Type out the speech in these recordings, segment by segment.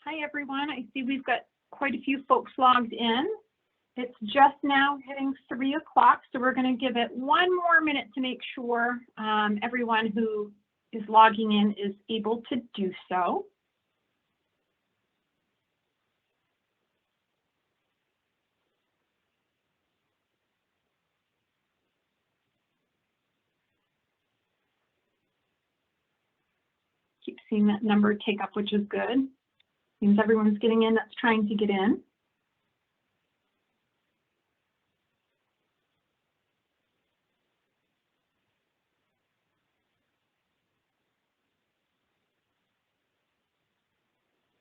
Hi, everyone. I see we've got quite a few folks logged in. It's just now hitting 3 o'clock, so we're going to give it one more minute to make sure everyone who is logging in is able to do so. Keep seeing that number take up, which is good. Means everyone's getting in that's trying to get in.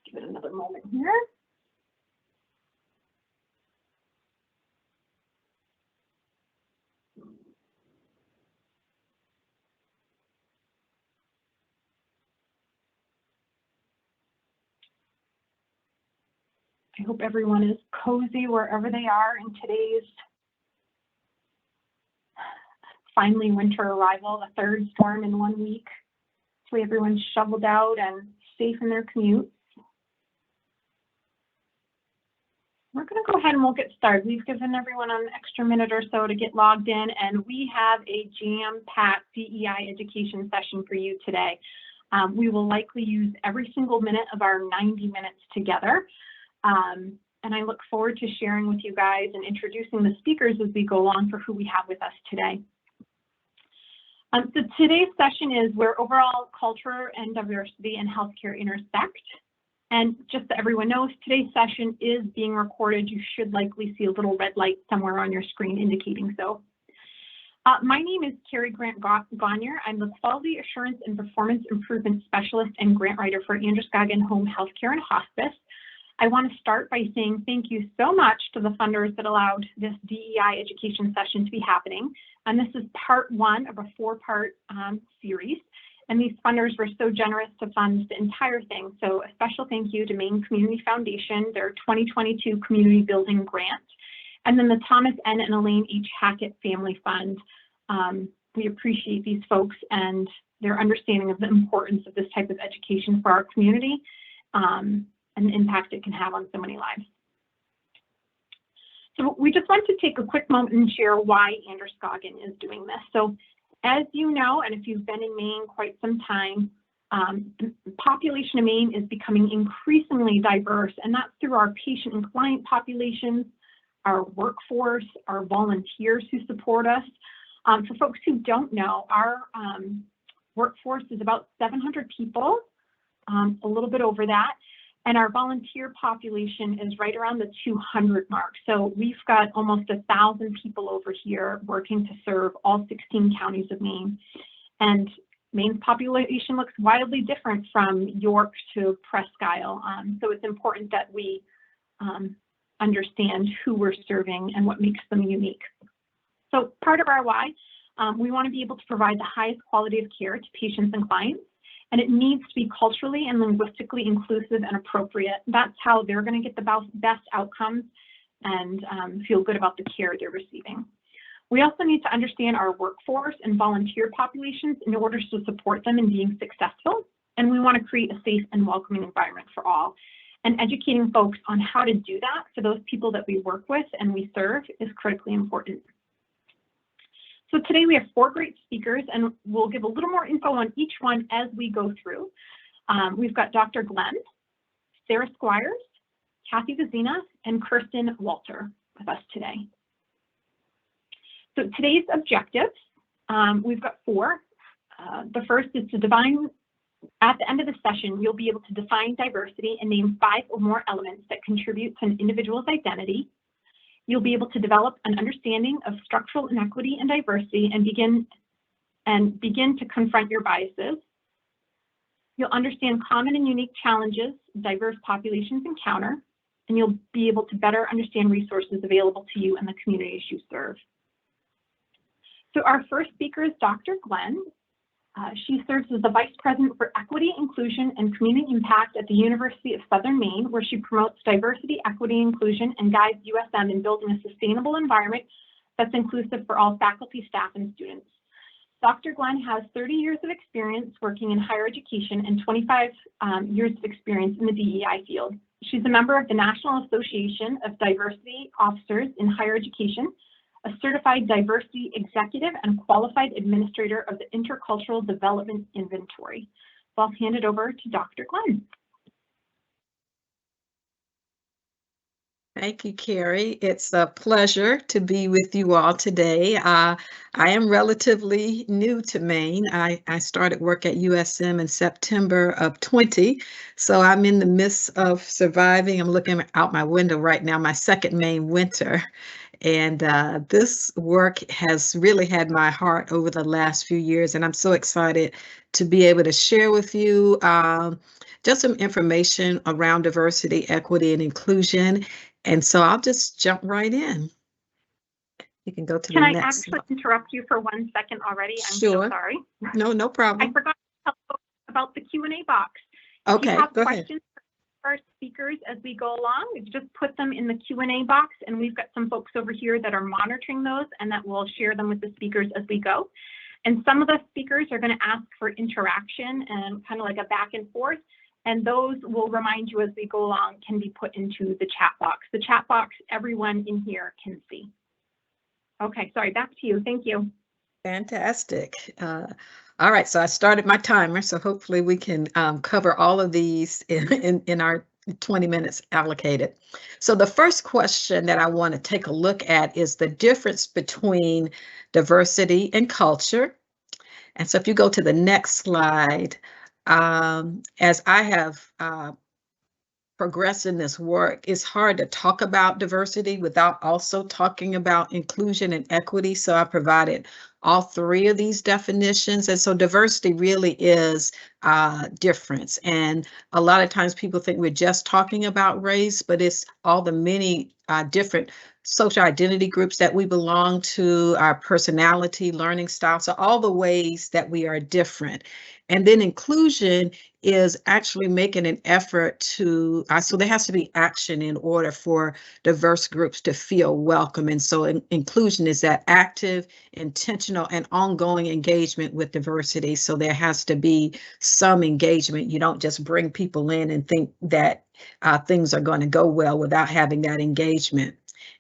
Give it another moment here. I hope everyone is cozy wherever they are in today's finally winter arrival, the third storm in 1 week. Hopefully everyone's shoveled out and safe in their commutes. We're going to go ahead and we'll get started. We've given everyone an extra minute or so to get logged in, and we have a jam-packed DEI education session for you today. We will likely use every single minute of our 90 minutes together. And I look forward to sharing with you guys and introducing the speakers as we go along for who we have with us today. So today's session is where overall culture and diversity and healthcare intersect. And just so everyone knows, today's session is being recorded. You should likely see a little red light somewhere on your screen indicating so. My name is Carrie Grant Gagne. I'm the Quality Assurance and Performance Improvement Specialist and Grant Writer for Androscoggin Home Healthcare and Hospice. I want to start by saying thank you so much to the funders that allowed this DEI education session to be happening. And this is part one of a 4-part series. And these funders were so generous to fund the entire thing. So a special thank you to Maine Community Foundation, their 2022 Community Building Grant, and then the Thomas N. and Elaine H. Hackett Family Fund. We appreciate these folks and their understanding of the importance of this type of education for our community. And the impact it can have on so many lives. So we just want to take a quick moment and share why Androscoggin is doing this. So as you know, and if you've been in Maine quite some time, the population of Maine is becoming increasingly diverse, and that's through our patient and client populations, our workforce, our volunteers who support us. For folks who don't know, our workforce is about 700 people, a little bit over that. And our volunteer population is right around the 200 mark. So we've got almost 1,000 people over here working to serve all 16 counties of Maine. And Maine's population looks wildly different from York to Presque Isle. So it's important that we understand who we're serving and what makes them unique. So part of our why, we want to be able to provide the highest quality of care to patients and clients. And it needs to be culturally and linguistically inclusive and appropriate. That's how they're going to get the best outcomes and feel good about the care they're receiving. We also need to understand our workforce and volunteer populations in order to support them in being successful. And we want to create a safe and welcoming environment for all. And educating folks on how to do that for those people that we work with and we serve is critically important. So today we have 4 great speakers, and we'll give a little more info on each one as we go through. We've got Dr. Glenn, Sarah Squires, Kathy Bazina, and Kirsten Walter with us today. So today's objectives, we've got 4. The first is to define, at the end of the session, you'll be able to define diversity and name 5 or more elements that contribute to an individual's identity. You'll be able to develop an understanding of structural inequity and diversity and begin to confront your biases. You'll understand common and unique challenges diverse populations encounter, and you'll be able to better understand resources available to you and the communities you serve. So our first speaker is Dr. Glenn. She serves as the Vice President for Equity, Inclusion, and Community Impact at the University of Southern Maine, where she promotes diversity, equity, inclusion, and guides USM in building a sustainable environment that's inclusive for all faculty, staff, and students. Dr. Glenn has 30 years of experience working in higher education and 25 years of experience in the DEI field. She's a member of the National Association of Diversity Officers in Higher Education, a certified diversity executive and qualified administrator of the Intercultural Development Inventory. So I'll hand it over to Dr. Glenn. Thank you, Carrie. It's a pleasure to be with you all today. I am relatively new to Maine. I started work at USM in September of 20, so I'm in the midst of surviving. I'm looking out my window right now, my second Maine winter. And this work has really had my heart over the last few years, and I'm so excited to be able to share with you just some information around diversity, equity, and inclusion. And so I'll just jump right in. You can go to the next. Can I actually interrupt you for 1 second already? I'm Sure. so sorry. No problem. I forgot to tell folks about the Q&A box. Okay, if you have go questions ahead. for our speakers as we go along, just put them in the Q&A box, and we've got some folks over here that are monitoring those and that will share them with the speakers as we go. And some of the speakers are going to ask for interaction and kind of like a back and forth. And those will remind you as we go along can be put into the chat box. The chat box, everyone in here can see. Okay, sorry, back to you. Thank you. Fantastic. All right, so I started my timer, so hopefully we can cover all of these in our 20 minutes allocated. So the first question that I want to take a look at is the difference between diversity and culture. And so if you go to the next slide, as I have progressed in this work, it's hard to talk about diversity without also talking about inclusion and equity. So I provided all three of these definitions. And so diversity really is difference. And a lot of times people think we're just talking about race, but it's all the many different social identity groups that we belong to, our personality, learning style, so all the ways that we are different. And then inclusion is actually making an effort to, so there has to be action in order for diverse groups to feel welcome. And so inclusion is that active, intentional, and ongoing engagement with diversity. So there has to be some engagement. You don't just bring people in and think that things are going to go well without having that engagement.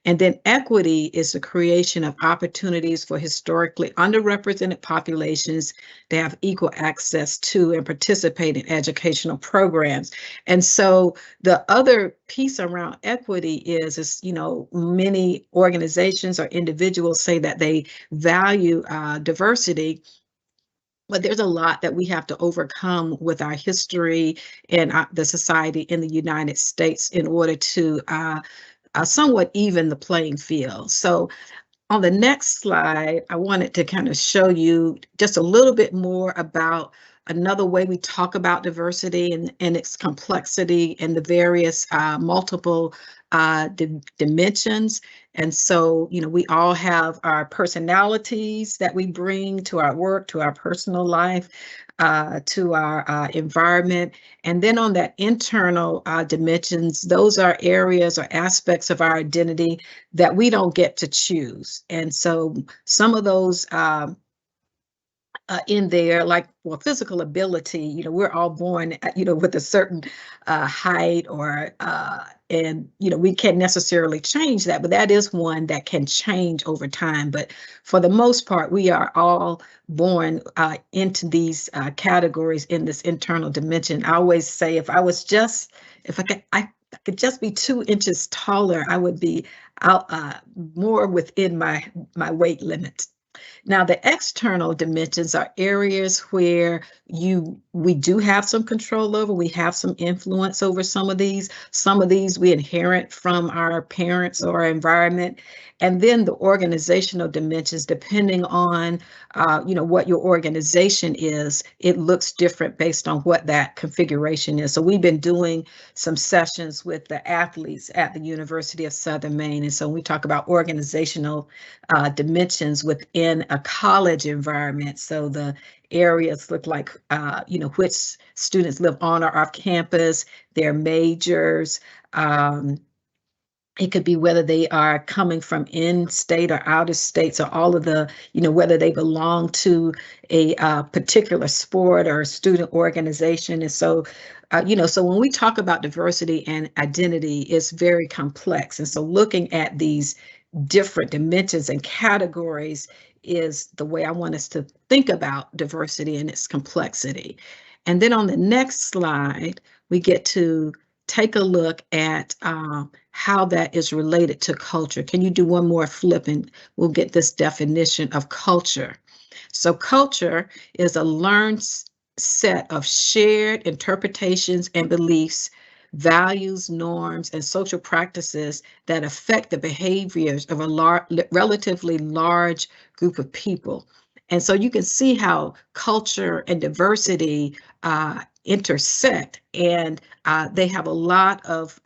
And then equity is the creation of opportunities for historically underrepresented populations to have equal access to and participate in educational programs. And so the other piece around equity is you know, many organizations or individuals say that they value diversity, but there's a lot that we have to overcome with our history and the society in the United States in order to somewhat even the playing field. So on the next slide, I wanted to kind of show you just a little bit more about another way we talk about diversity and its complexity and the various multiple dimensions. And so, you know, we all have our personalities that we bring to our work, to our personal life, to our environment. And then on that internal dimensions, those are areas or aspects of our identity that we don't get to choose. And so some of those in there, like, well, physical ability, you know, we're all born, you know, with a certain height or, and, you know, we can't necessarily change that, but that is one that can change over time. But for the most part, we are all born into these categories in this internal dimension. I always say, if I could just be 2 inches taller, I would be out more within my weight limit. Now, the external dimensions are areas where we do have some control over, we have some influence over some of these. Some of these we inherit from our parents or our environment. And then the organizational dimensions, depending on you know, what your organization is, it looks different based on what that configuration is. So we've been doing some sessions with the athletes at the University of Southern Maine. And so we talk about organizational dimensions within a college environment. So the areas look like, you know, which students live on or off campus, their majors, It could be whether they are coming from in-state or out-of-states, or all of the, whether they belong to a particular sport or student organization. And so, so when we talk about diversity and identity, it's very complex. And so looking at these different dimensions and categories is the way I want us to think about diversity and its complexity. And then on the next slide, we get to take a look at how that is related to culture. Can you do one more flip and we'll get this definition of culture? So culture is a learned set of shared interpretations and beliefs, values, norms, and social practices that affect the behaviors of a relatively large group of people. And so you can see how culture and diversity intersect, and they have a lot of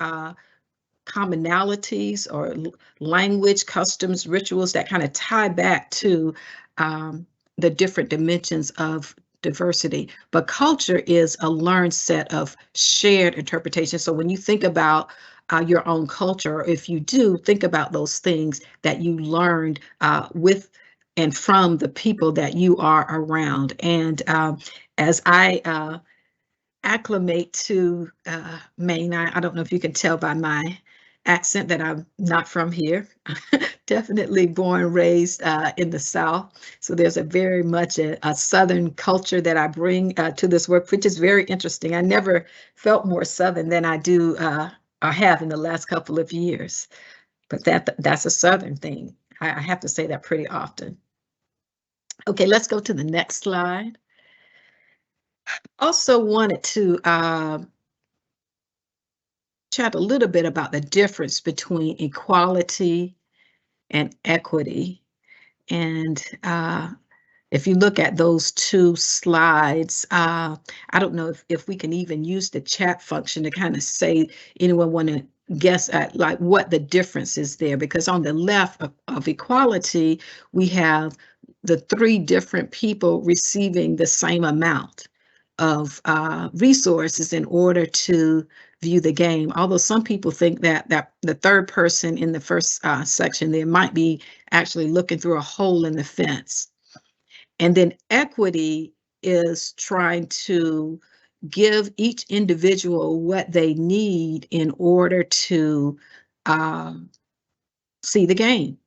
commonalities or language, customs, rituals that kind of tie back to the different dimensions of diversity. But culture is a learned set of shared interpretations. So when you think about your own culture, or if you do, think about those things that you learned with and from the people that you are around. And as I acclimate to Maine, I don't know if you can tell by my accent that I'm not from here. Definitely born, raised in the South. So there's a very much a Southern culture that I bring to this work, which is very interesting. I never felt more Southern than I do or have in the last couple of years. But that's a Southern thing. I have to say that pretty often. Okay, let's go to the next slide. Also wanted to chat a little bit about the difference between equality and equity. And if you look at those two slides, I don't know if we can even use the chat function to kind of say, anyone want to guess at like what the difference is there, because on the left of equality, we have the three different people receiving the same amount of resources in order to view the game. Although some people think that the third person in the first section there might be actually looking through a hole in the fence. And then equity is trying to give each individual what they need in order to see the game.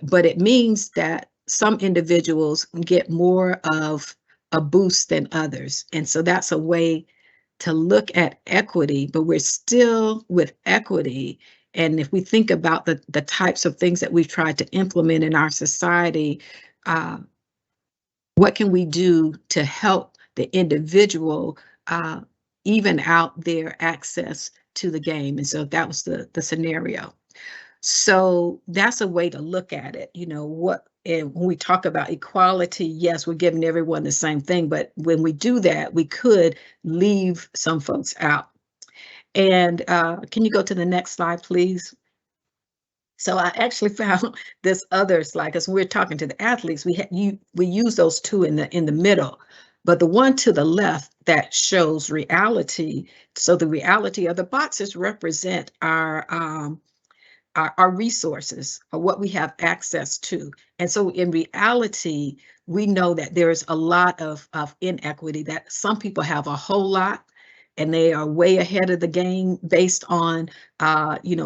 But it means that some individuals get more of a boost than others. And so that's a way to look at equity, but we're still with equity. And if we think about the types of things that we've tried to implement in our society, what can we do to help the individual even out their access to the game? And so that was the scenario. So that's a way to look at it. And when we talk about equality, yes, we're giving everyone the same thing, but when we do that, we could leave some folks out. And can you go to the next slide, please? So I actually found this other slide, because we're talking to the athletes, we use those two in the middle, but the one to the left that shows reality. So the reality of the boxes represent our resources, or what we have access to. And so in reality, we know that there's a lot of inequity, that some people have a whole lot and they are way ahead of the game based on,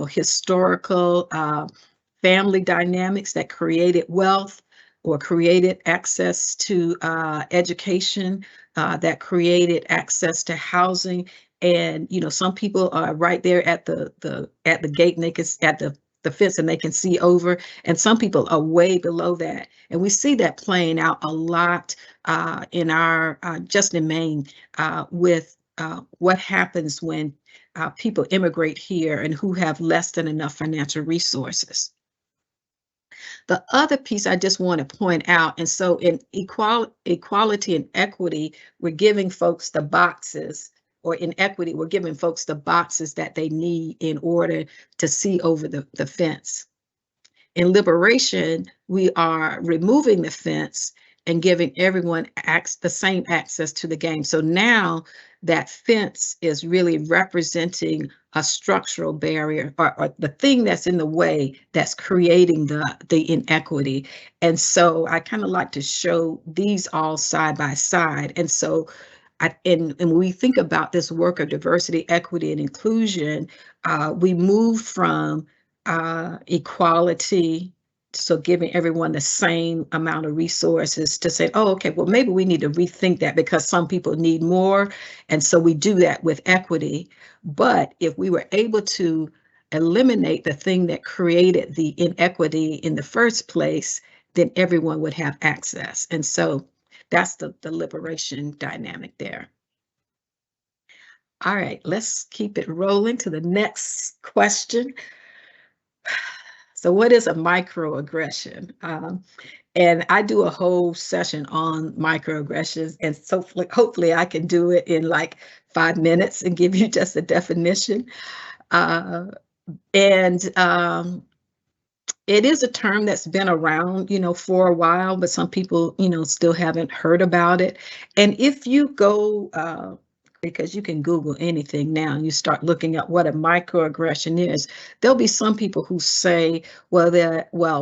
historical family dynamics that created wealth or created access to education, that created access to housing. And some people are right there at the gate, and they can at the fence, and they can see over. And some people are way below that. And we see that playing out a lot in our just in Maine with what happens when people immigrate here and who have less than enough financial resources. The other piece I just want to point out, and so in equality and equity, we're giving folks the boxes, or in equity, we're giving folks the boxes that they need in order to see over the fence. In liberation, we are removing the fence and giving everyone the same access to the game. So now that fence is really representing a structural barrier or the thing that's in the way that's creating the inequity. And so I kind of like to show these all side by side. And so and when we think about this work of diversity, equity, and inclusion, we move from equality, so giving everyone the same amount of resources, to say, oh, okay, well, maybe we need to rethink that because some people need more. And so we do that with equity. But if we were able to eliminate the thing that created the inequity in the first place, then everyone would have access. And so that's the liberation dynamic there. All right, let's keep it rolling to the next question. So what is a microaggression? And I do a whole session on microaggressions, and so hopefully I can do it in like 5 minutes and give you just a definition. It is a term that's been around, for a while, but some people, still haven't heard about it. And if you go, because you can Google anything now, and you start looking at what a microaggression is, there'll be some people who say, well,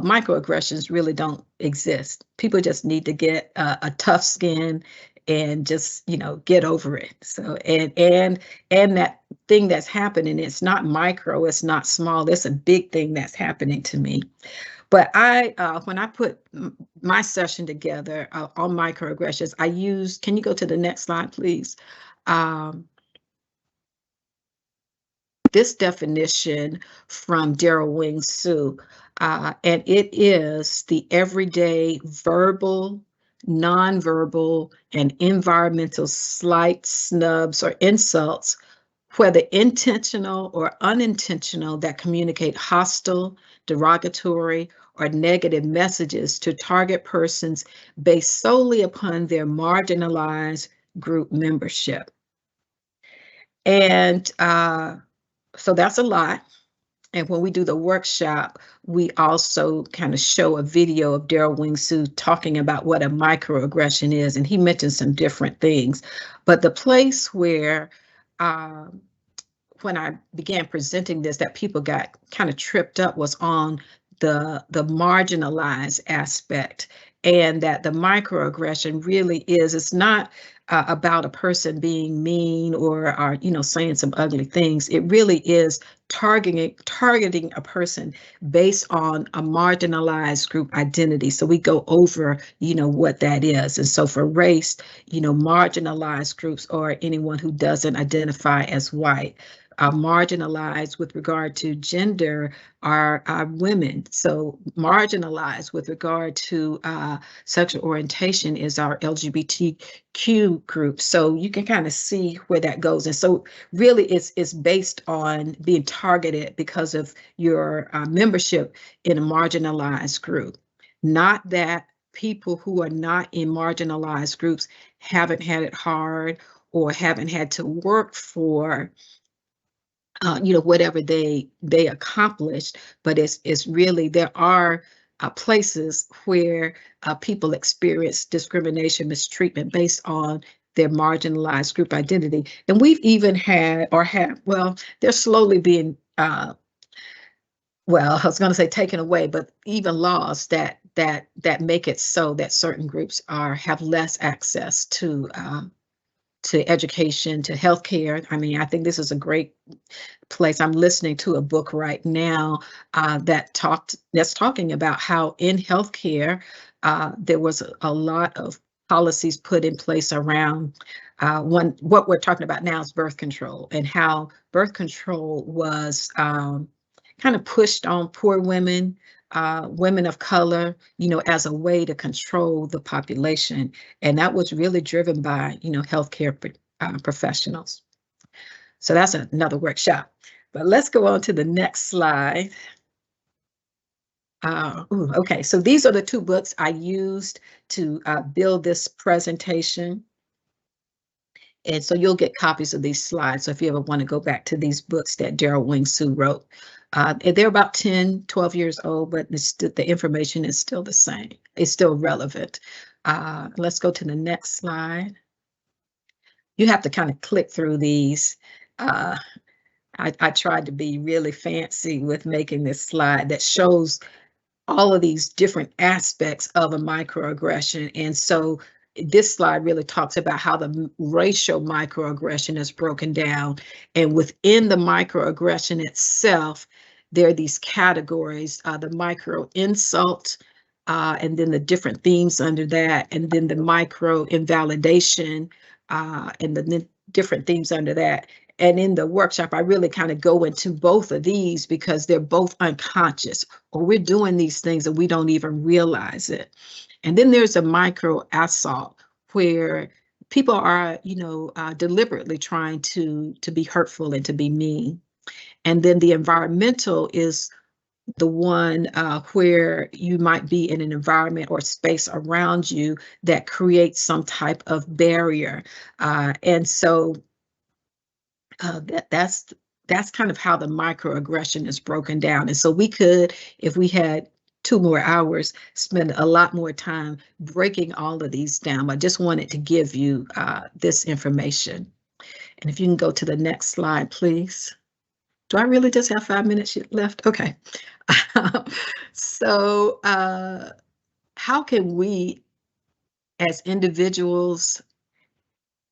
microaggressions really don't exist. People just need to get a tough skin and just, get over it. So, and that thing that's happening, it's not micro, it's not small, it's a big thing that's happening to me. But when I put my session together on microaggressions, I used, can you go to the next slide, please? This definition from Daryl Wing Sue, and it is the everyday verbal, nonverbal, and environmental slights, snubs, or insults, whether intentional or unintentional, that communicate hostile, derogatory, or negative messages to target persons based solely upon their marginalized group membership. And so that's a lot. And when we do the workshop, we also kind of show a video of Daryl Wing Sue talking about what a microaggression is. And he mentioned some different things. But the place where, when I began presenting this, that people got kind of tripped up was on the marginalized aspect, and that the microaggression really is, it's not about a person being mean or saying some ugly things. It really is targeting a person based on a marginalized group identity. So we go over, what that is. And so for race, marginalized groups are anyone who doesn't identify as white. Marginalized with regard to gender are women. So marginalized with regard to sexual orientation is our LGBTQ group. So you can kind of see where that goes. And so really it's based on being targeted because of your membership in a marginalized group. Not that people who are not in marginalized groups haven't had it hard or haven't had to work for whatever they accomplished, but it's really, there are places where people experience discrimination, mistreatment based on their marginalized group identity. And we've even had, they're slowly being, I was going to say taken away, but even laws that make it so that certain groups have less access to education, to healthcare. I mean, I think this is a great place. I'm listening to a book right now that's talking about how in healthcare there was a lot of policies put in place around what we're talking about now is birth control, and how birth control was kind of pushed on poor women, women of color, as a way to control the population. And that was really driven by, healthcare professionals. So that's another workshop. But let's go on to the next slide. Okay, so these are the two books I used to build this presentation. And so you'll get copies of these slides. So if you ever want to go back to these books that Daryl Wing Sue wrote, they're about 10, 12 years old, but the information is still the same. It's still relevant. Let's go to the next slide. You have to kind of click through these. I tried to be really fancy with making this slide that shows all of these different aspects of a microaggression. And so this slide really talks about how the racial microaggression is broken down. And within the microaggression itself, there are these categories, the micro insult, and then the different themes under that, and then the micro invalidation, and the different themes under that. And in the workshop, I really kind of go into both of these because they're both unconscious, or we're doing these things and we don't even realize it. And then there's a micro assault where people are, deliberately trying to be hurtful and to be mean. And then the environmental is the one where you might be in an environment or space around you that creates some type of barrier. And so that's kind of how the microaggression is broken down. And so we could, if we had 2 more hours, spend a lot more time breaking all of these down. I just wanted to give you this information. And if you can go to the next slide, please. Do I really just have 5 minutes left? Okay. So how can we as individuals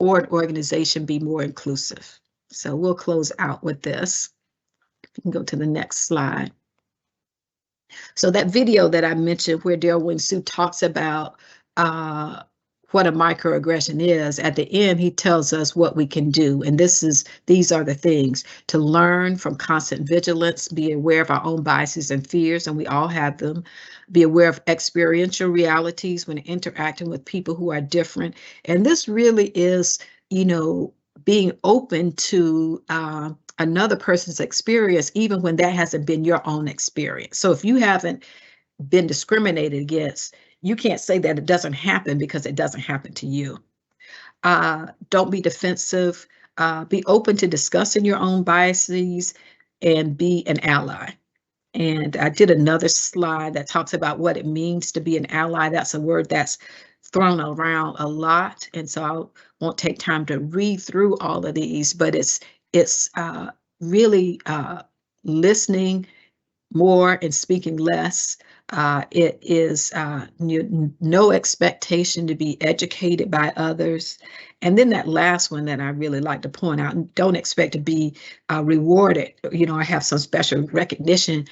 or an organization be more inclusive? So we'll close out with this. You can go to the next slide. So that video that I mentioned where Delwyn Sue talks about what a microaggression is, at the end, he tells us what we can do. And these are the things: to learn from constant vigilance, be aware of our own biases and fears, and we all have them, be aware of experiential realities when interacting with people who are different. And this really is, being open to another person's experience, even when that hasn't been your own experience. So if you haven't been discriminated against, you can't say that it doesn't happen because it doesn't happen to you. Don't be defensive. Be open to discussing your own biases and be an ally. And I did another slide that talks about what it means to be an ally. That's a word that's thrown around a lot. And so I won't take time to read through all of these, but it's really listening more and speaking less. It is no expectation to be educated by others. And then that last one that I really like to point out: don't expect to be rewarded, or have some special recognition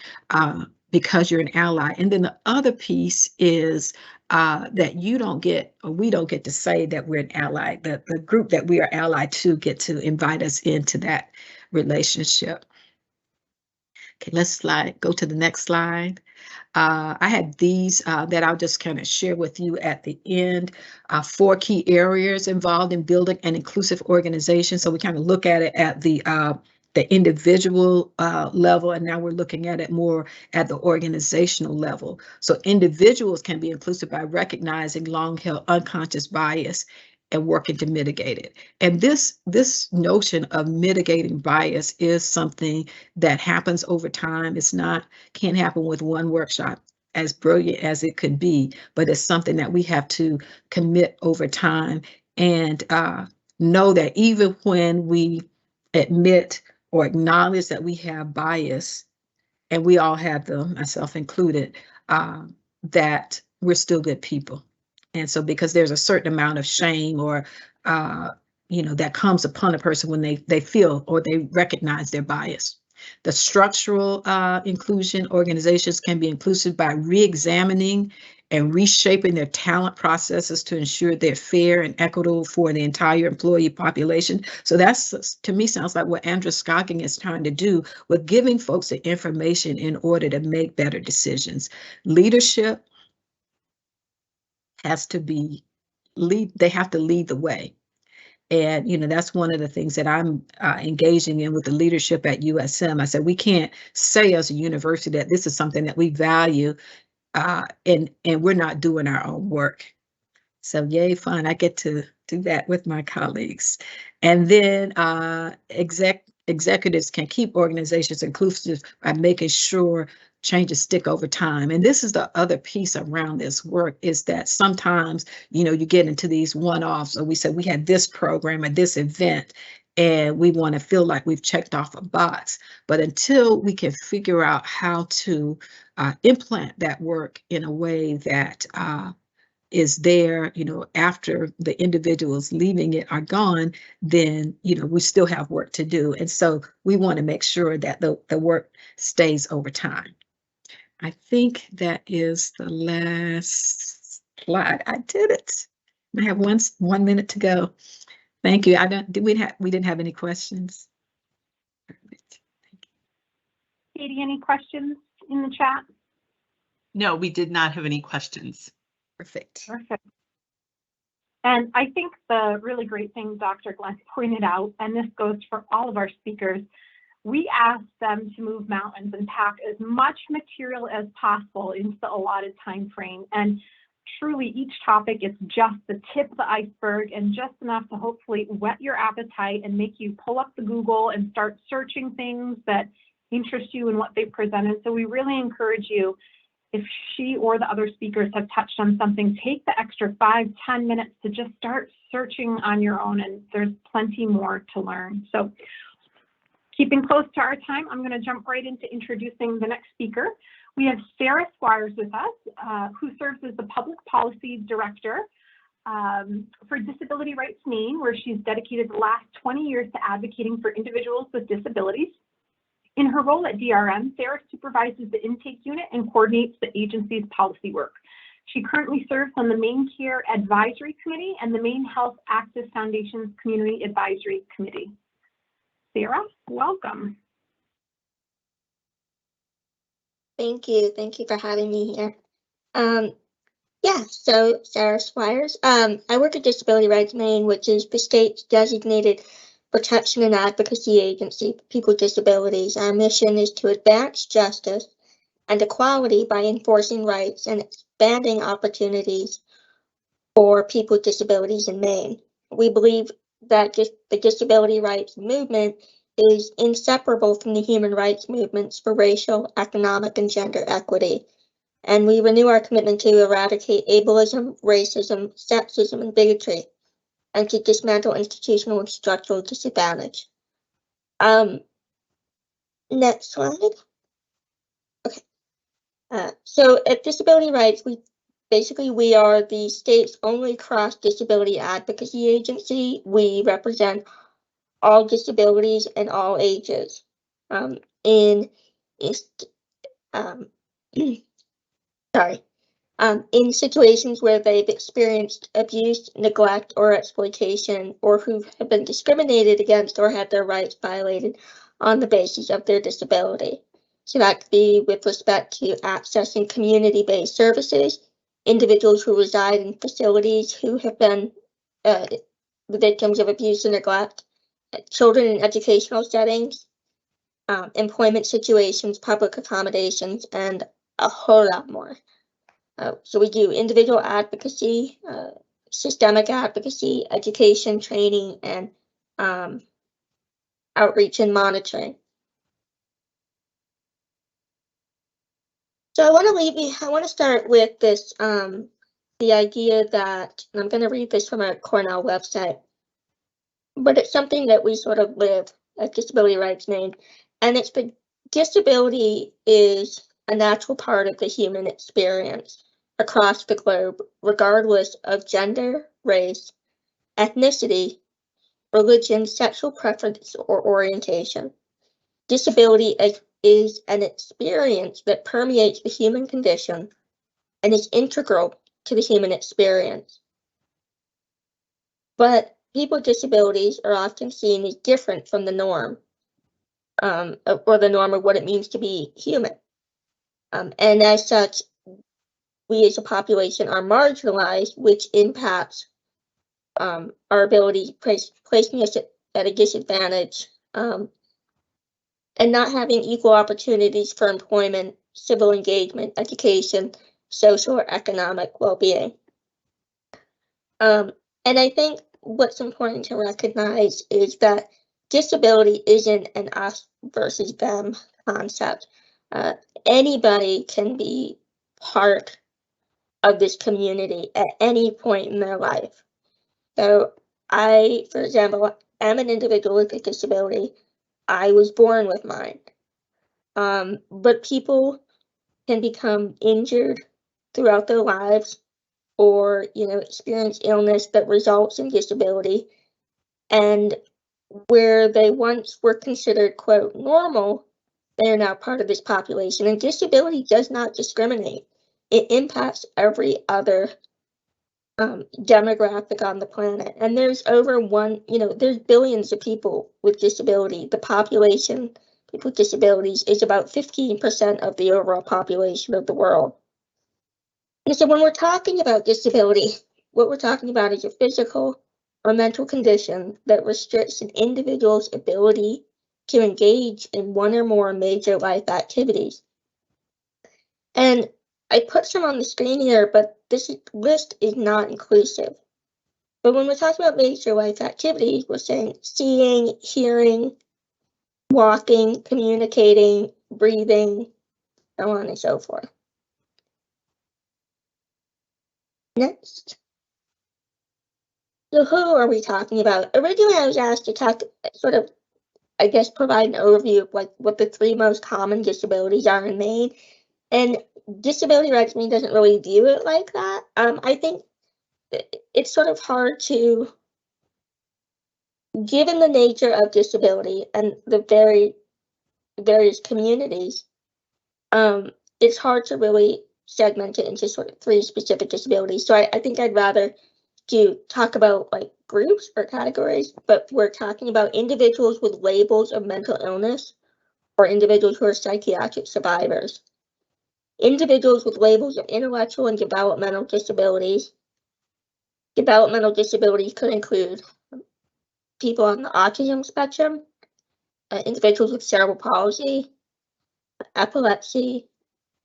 because you're an ally. And then the other piece is that you don't get, or we don't get to say that we're an ally. The group that we are allied to get to invite us into that relationship. Okay, let's go to the next slide. I had these that I'll just kind of share with you at the end. 4 key areas involved in building an inclusive organization. So we kind of look at it at the individual level, and now we're looking at it more at the organizational level. So individuals can be inclusive by recognizing long-held unconscious bias and working to mitigate it. And this notion of mitigating bias is something that happens over time. Can't happen with one workshop, as brilliant as it could be, but it's something that we have to commit over time, and know that even when we admit or acknowledge that we have bias, and we all have them, myself included, that we're still good people. And so because there's a certain amount of shame or, that comes upon a person when they feel or they recognize their bias. The structural inclusion: organizations can be inclusive by re-examining and reshaping their talent processes to ensure they're fair and equitable for the entire employee population. So that's, to me, sounds like what Androscoggin is trying to do with giving folks the information in order to make better decisions. Leadership has to they have to lead the way. And, that's one of the things that I'm engaging in with the leadership at USM. I said, we can't say as a university that this is something that we value, and we're not doing our own work. So yay, fun. I get to do that with my colleagues. And then executives can keep organizations inclusive by making sure changes stick over time. And this is the other piece around this work, is that sometimes, you get into these one-offs. So we said we had this program or this event, and we want to feel like we've checked off a box. But until we can figure out how to implant that work in a way that is there, after the individuals leaving it are gone, then, we still have work to do. And so we want to make sure that the work stays over time. I think that is the last slide. I did it. I have 1 minute to go. Thank you. We didn't have any questions. Perfect. Thank you. Katie, any questions in the chat? No, we did not have any questions. Perfect. Perfect. And I think the really great thing Dr. Glenn pointed out, and this goes for all of our speakers, we asked them to move mountains and pack as much material as possible into the allotted time frame. And truly each topic is just the tip of the iceberg and just enough to hopefully whet your appetite and make you pull up the Google and start searching things that interest you in what they presented. So we really encourage you, if she or the other speakers have touched on something, take the extra 5-10 minutes to just start searching on your own, and there's plenty more to learn. So keeping close to our time, I'm going to jump right into introducing the next speaker. We have Sarah Squires with us, who serves as the Public Policy Director for Disability Rights Maine, where she's dedicated the last 20 years to advocating for individuals with disabilities. In her role at DRM, Sarah supervises the intake unit and coordinates the agency's policy work. She currently serves on the Maine Care Advisory Committee and the Maine Health Access Foundation's Community Advisory Committee. Sarah, welcome. Thank you. Thank you for having me here. Yeah, so Sarah Squires. I work at Disability Rights Maine, which is the state's designated protection and advocacy agency for people with disabilities. Our mission is to advance justice and equality by enforcing rights and expanding opportunities for people with disabilities in Maine. We believe that the disability rights movement is inseparable from the human rights movements for racial, economic, and gender equity. And we renew our commitment to eradicate ableism, racism, sexism, and bigotry, and to dismantle institutional and structural disadvantage. Next slide. Okay. So at Disability Rights, we are the state's only cross-disability advocacy agency. We represent all disabilities and all ages. In situations where they've experienced abuse, neglect, or exploitation, or who have been discriminated against or had their rights violated on the basis of their disability. So that could be with respect to accessing community-based services, individuals who reside in facilities who have been the victims of abuse and neglect, children in educational settings, employment situations, public accommodations, and a whole lot more. So we do individual advocacy, systemic advocacy, education, training, and outreach and monitoring. So I want to start with this, the idea that, and I'm going to read this from a Cornell website, but it's something that we sort of live at Disability Rights Maine, and it's the disability is a natural part of the human experience across the globe, regardless of gender, race, ethnicity, religion, sexual preference, or orientation. Disability is an experience that permeates the human condition and is integral to the human experience. But people with disabilities are often seen as different from the norm, or the norm of what it means to be human. And as such, we as a population are marginalized, which impacts our ability, placing us at a disadvantage, and not having equal opportunities for employment, civil engagement, education, social or economic well-being. And I think what's important to recognize is that disability isn't an us versus them concept. Anybody can be part of this community at any point in their life. So I, for example, am an individual with a disability. I was born with mine. But people can become injured throughout their lives, or, experience illness that results in disability. And where they once were considered, quote, normal, they are now part of this population. And disability does not discriminate. It impacts every other demographic on the planet. And there's there's billions of people with disability. The population, people with disabilities, is about 15% of the overall population of the world. And so when we're talking about disability, what we're talking about is a physical or mental condition that restricts an individual's ability to engage in one or more major life activities. And I put some on the screen here, but this list is not inclusive. But when we're talking about major life activities, we're saying seeing, hearing, walking, communicating, breathing, so on and so forth. Next. So who are we talking about? Originally, I was asked to talk, provide an overview of what the 3 most common disabilities are in Maine. And disability rights Maine doesn't really view it like that. I think it's sort of hard to, given the nature of disability and the various communities, it's hard to really segment it into sort of 3 specific disabilities. So I think I'd rather to talk about groups or categories, but we're talking about individuals with labels of mental illness or individuals who are psychiatric survivors. Individuals with labels of intellectual and developmental disabilities. Developmental disabilities could include people on the autism spectrum, individuals with cerebral palsy, epilepsy,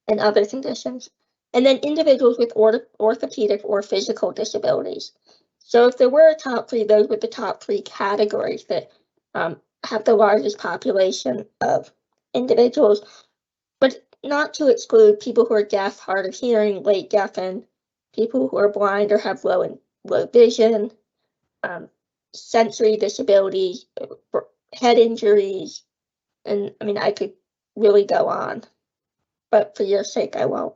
and other conditions. And then individuals with orthopedic or physical disabilities. So if there were a top 3, those were the top 3 categories that have the largest population of individuals, but not to exclude people who are deaf, hard of hearing, late deafened, people who are blind or have low vision, sensory disabilities, head injuries, and I mean, I could really go on, but for your sake, I won't.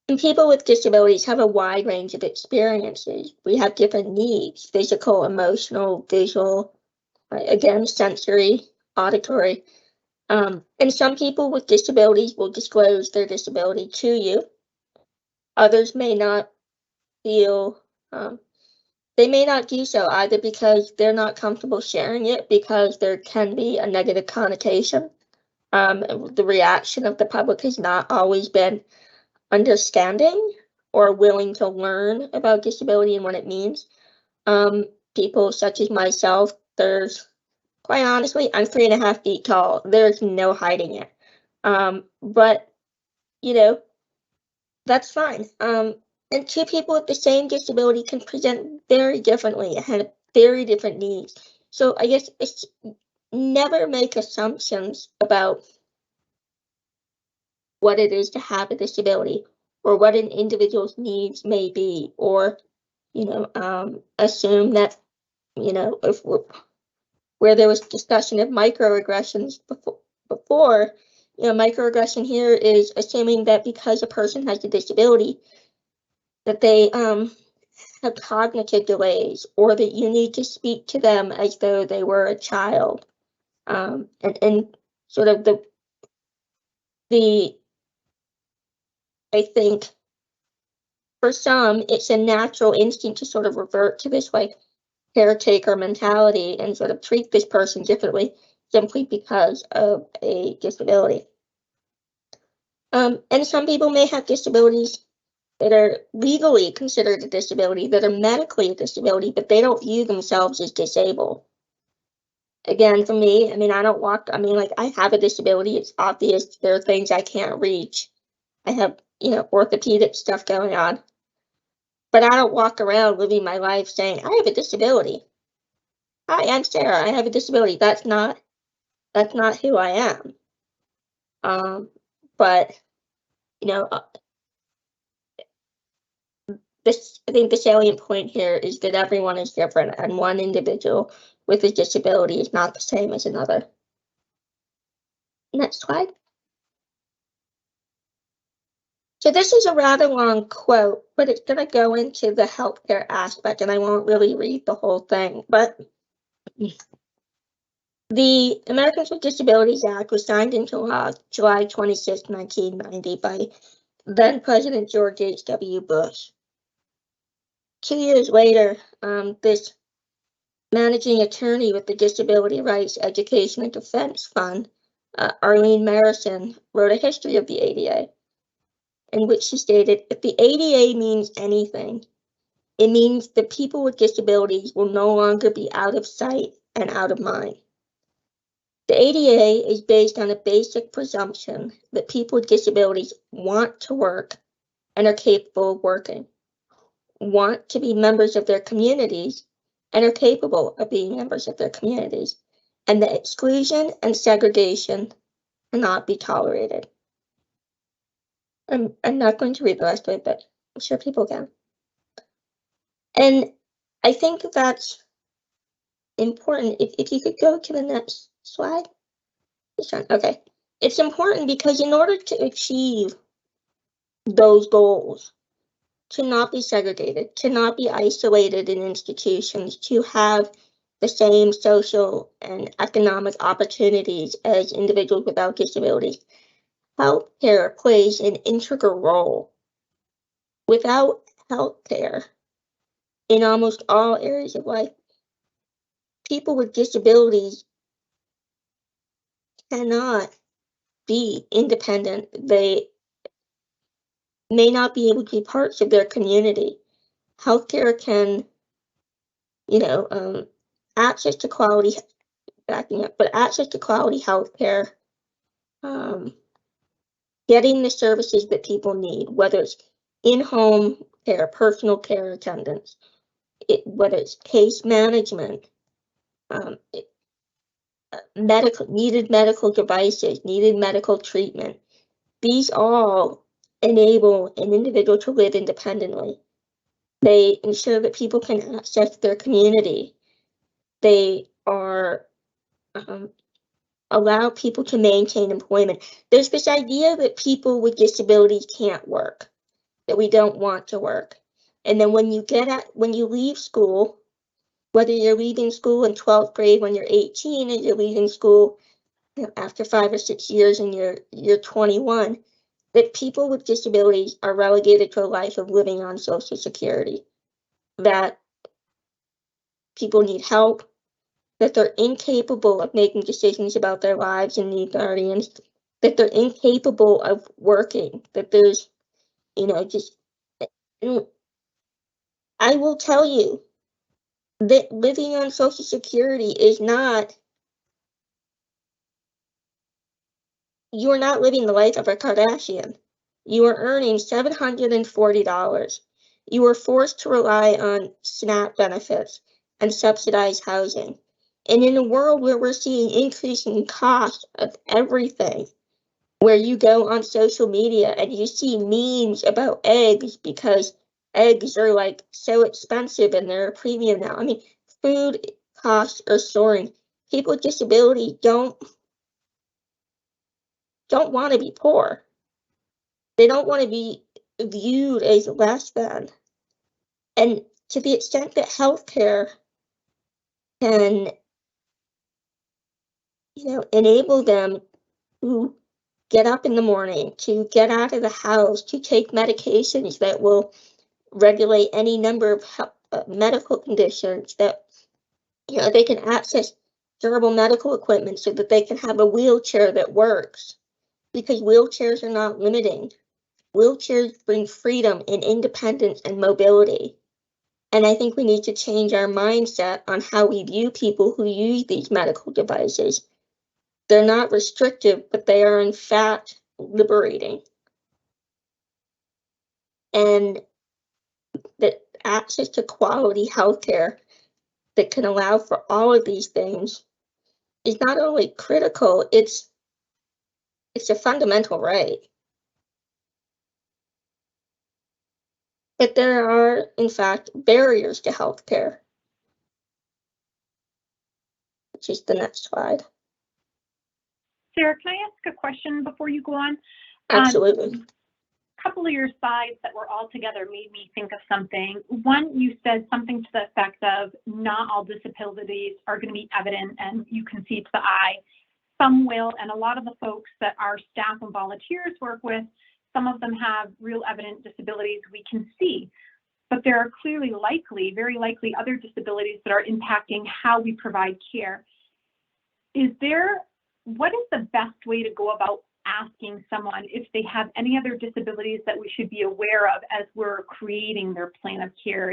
And people with disabilities have a wide range of experiences. We have different needs: physical, emotional, visual, again, sensory, auditory. And some people with disabilities will disclose their disability to you. Others may not feel, they may not do so either because they're not comfortable sharing it, because there can be a negative connotation. The reaction of the public has not always been understanding or willing to learn about disability and what it means. People such as myself, quite honestly, I'm 3.5 feet tall. There's no hiding it. But, that's fine. And 2 people with the same disability can present very differently and have very different needs. So I guess it's never make assumptions about what it is to have a disability or what an individual's needs may be, or, assume that, if where there was discussion of microaggressions before, microaggression here is assuming that because a person has a disability, that they have cognitive delays, or that you need to speak to them as though they were a child, and sort of I think for some it's a natural instinct to sort of revert to this caretaker mentality and sort of treat this person differently simply because of a disability. And some people may have disabilities that are legally considered a disability, that are medically a disability, but they don't view themselves as disabled. Again, for me, I have a disability. It's obvious. There are things I can't reach. I have, orthopedic stuff going on. But I don't walk around living my life saying, I have a disability. Hi, I'm Sarah. I have a disability. That's not who I am. But, I think the salient point here is that everyone is different, and one individual with a disability is not the same as another. Next slide. So this is a rather long quote, but it's going to go into the healthcare aspect, and I won't really read the whole thing. But the Americans with Disabilities Act was signed into law July 26, 1990 by then President George H.W. Bush. 2 years later, this managing attorney with the Disability Rights Education and Defense Fund, Arlene Marison, wrote a history of the ADA, in which she stated, if the ADA means anything, it means that people with disabilities will no longer be out of sight and out of mind. The ADA is based on a basic presumption that people with disabilities want to work and are capable of working, want to be members of their communities and are capable of being members of their communities, and that exclusion and segregation cannot be tolerated. I'm not going to read the rest of it, but I'm sure people can. And I think that's important. If you could go to the next slide. Okay. It's important because in order to achieve those goals, to not be segregated, to not be isolated in institutions, to have the same social and economic opportunities as individuals without disabilities, healthcare plays an integral role. Without healthcare, in almost all areas of life, people with disabilities cannot be independent. They may not be able to be parts of their community. Healthcare can, access to quality, backing up, but access to quality healthcare, getting the services that people need, whether it's in-home care, personal care attendance, whether it's case management, needed medical devices, needed medical treatment. These all enable an individual to live independently. They ensure that people can access their community. They are allow people to maintain employment. There's this idea that people with disabilities can't work, that we don't want to work. And then when you leave school, whether you're leaving school in 12th grade when you're 18 and you're leaving school after 5 or 6 years and you're 21, that people with disabilities are relegated to a life of living on Social Security, that people need help, that they're incapable of making decisions about their lives and need guardians, that they're incapable of working, that there's, I will tell you that living on Social Security is not, you are not living the life of a Kardashian. You are earning $740. You are forced to rely on SNAP benefits and subsidized housing. And in a world where we're seeing increasing costs of everything, where you go on social media and you see memes about eggs because eggs are like so expensive and they're a premium now. I mean, food costs are soaring. People with disabilities don't want to be poor. They don't want to be viewed as less than. And to the extent that healthcare can, enable them to get up in the morning, to get out of the house, to take medications that will regulate any number of medical conditions, that they can access durable medical equipment so that they can have a wheelchair that works, because wheelchairs are not limiting. Wheelchairs bring freedom and independence and mobility. And I think we need to change our mindset on how we view people who use these medical devices. They're not restrictive, but they are in fact liberating. And that access to quality healthcare that can allow for all of these things is not only critical, it's a fundamental right. but there are, in fact, barriers to healthcare, which is the next slide. Sarah, can I ask a question before you go on? Absolutely. A couple of your slides that were all together made me think of something. One, you said something to the effect of not all disabilities are going to be evident and you can see to the eye. Some will, and a lot of the folks that our staff and volunteers work with, some of them have real evident disabilities we can see. But there are clearly very likely other disabilities that are impacting how we provide care. What is the best way to go about asking someone if they have any other disabilities that we should be aware of as we're creating their plan of care?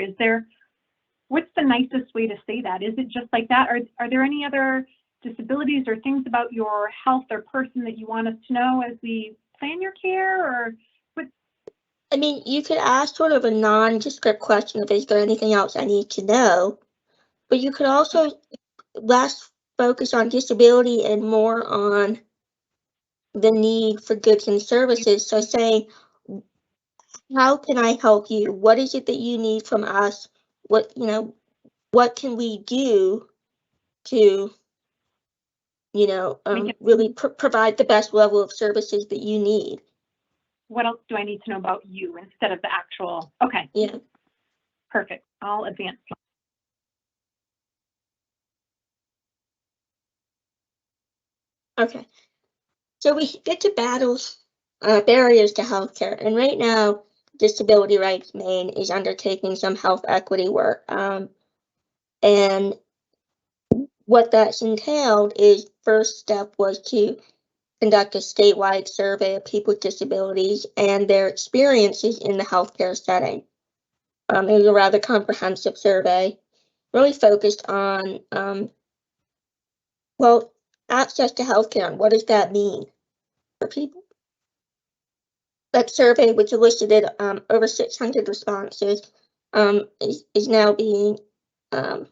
What's the nicest way to say that? Is it just like that? Are there any other disabilities or things about your health or person that you want us to know as we plan your care, or what? I mean, you could ask sort of a nondescript question of, is there anything else I need to know? But you could also less focus on disability and more on the need for goods and services. So saying, how can I help you? What is it that you need from us? What can we do to, really provide the best level of services that you need? What else do I need to know about you instead of the actual? Okay. Yeah. Perfect. I'll advance. Okay. So we get to battles, barriers to healthcare, and right now, Disability Rights Maine is undertaking some health equity work. And what that's entailed is, first step was to conduct a statewide survey of people with disabilities and their experiences in the healthcare setting. It was a rather comprehensive survey, really focused on, access to healthcare and what does that mean for people. That survey, which elicited over 600 responses, is now being, the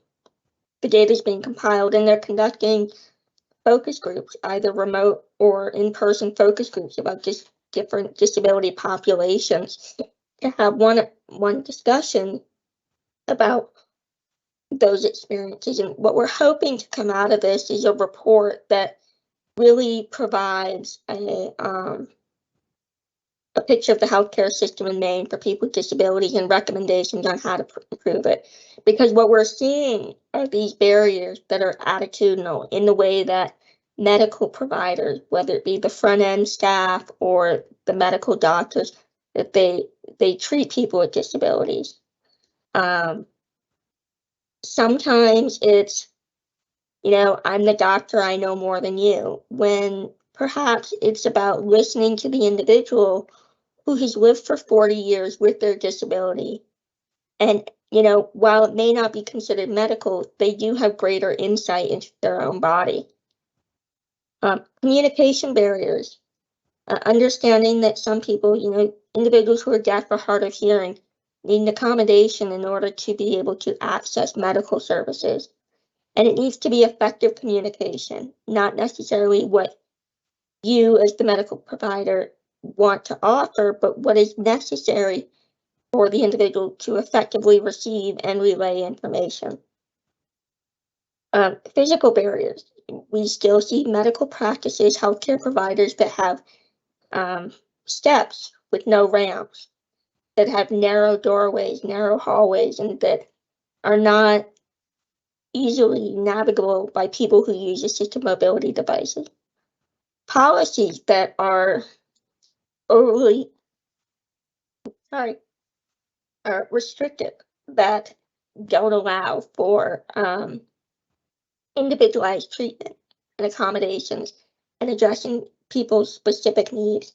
data is being compiled, and they're conducting focus groups, either remote or in-person focus groups about just different disability populations, to have one discussion about those experiences. And what we're hoping to come out of this is a report that really provides a picture of the healthcare system in Maine for people with disabilities and recommendations on how to improve it. Because what we're seeing are these barriers that are attitudinal in the way that medical providers, whether it be the front end staff or the medical doctors, that they treat people with disabilities. Sometimes it's, I'm the doctor, I know more than you, when perhaps it's about listening to the individual who has lived for 40 years with their disability. And, while it may not be considered medical, they do have greater insight into their own body. Communication barriers, understanding that some people, individuals who are deaf or hard of hearing, need an accommodation in order to be able to access medical services. And it needs to be effective communication, not necessarily what you as the medical provider want to offer, but what is necessary for the individual to effectively receive and relay information. Physical barriers. We still see medical practices, healthcare providers that have steps with no ramps, that have narrow doorways, narrow hallways, and that are not easily navigable by people who use assisted mobility devices. Policies that are overly, restrictive, that don't allow for individualized treatment and accommodations and addressing people's specific needs.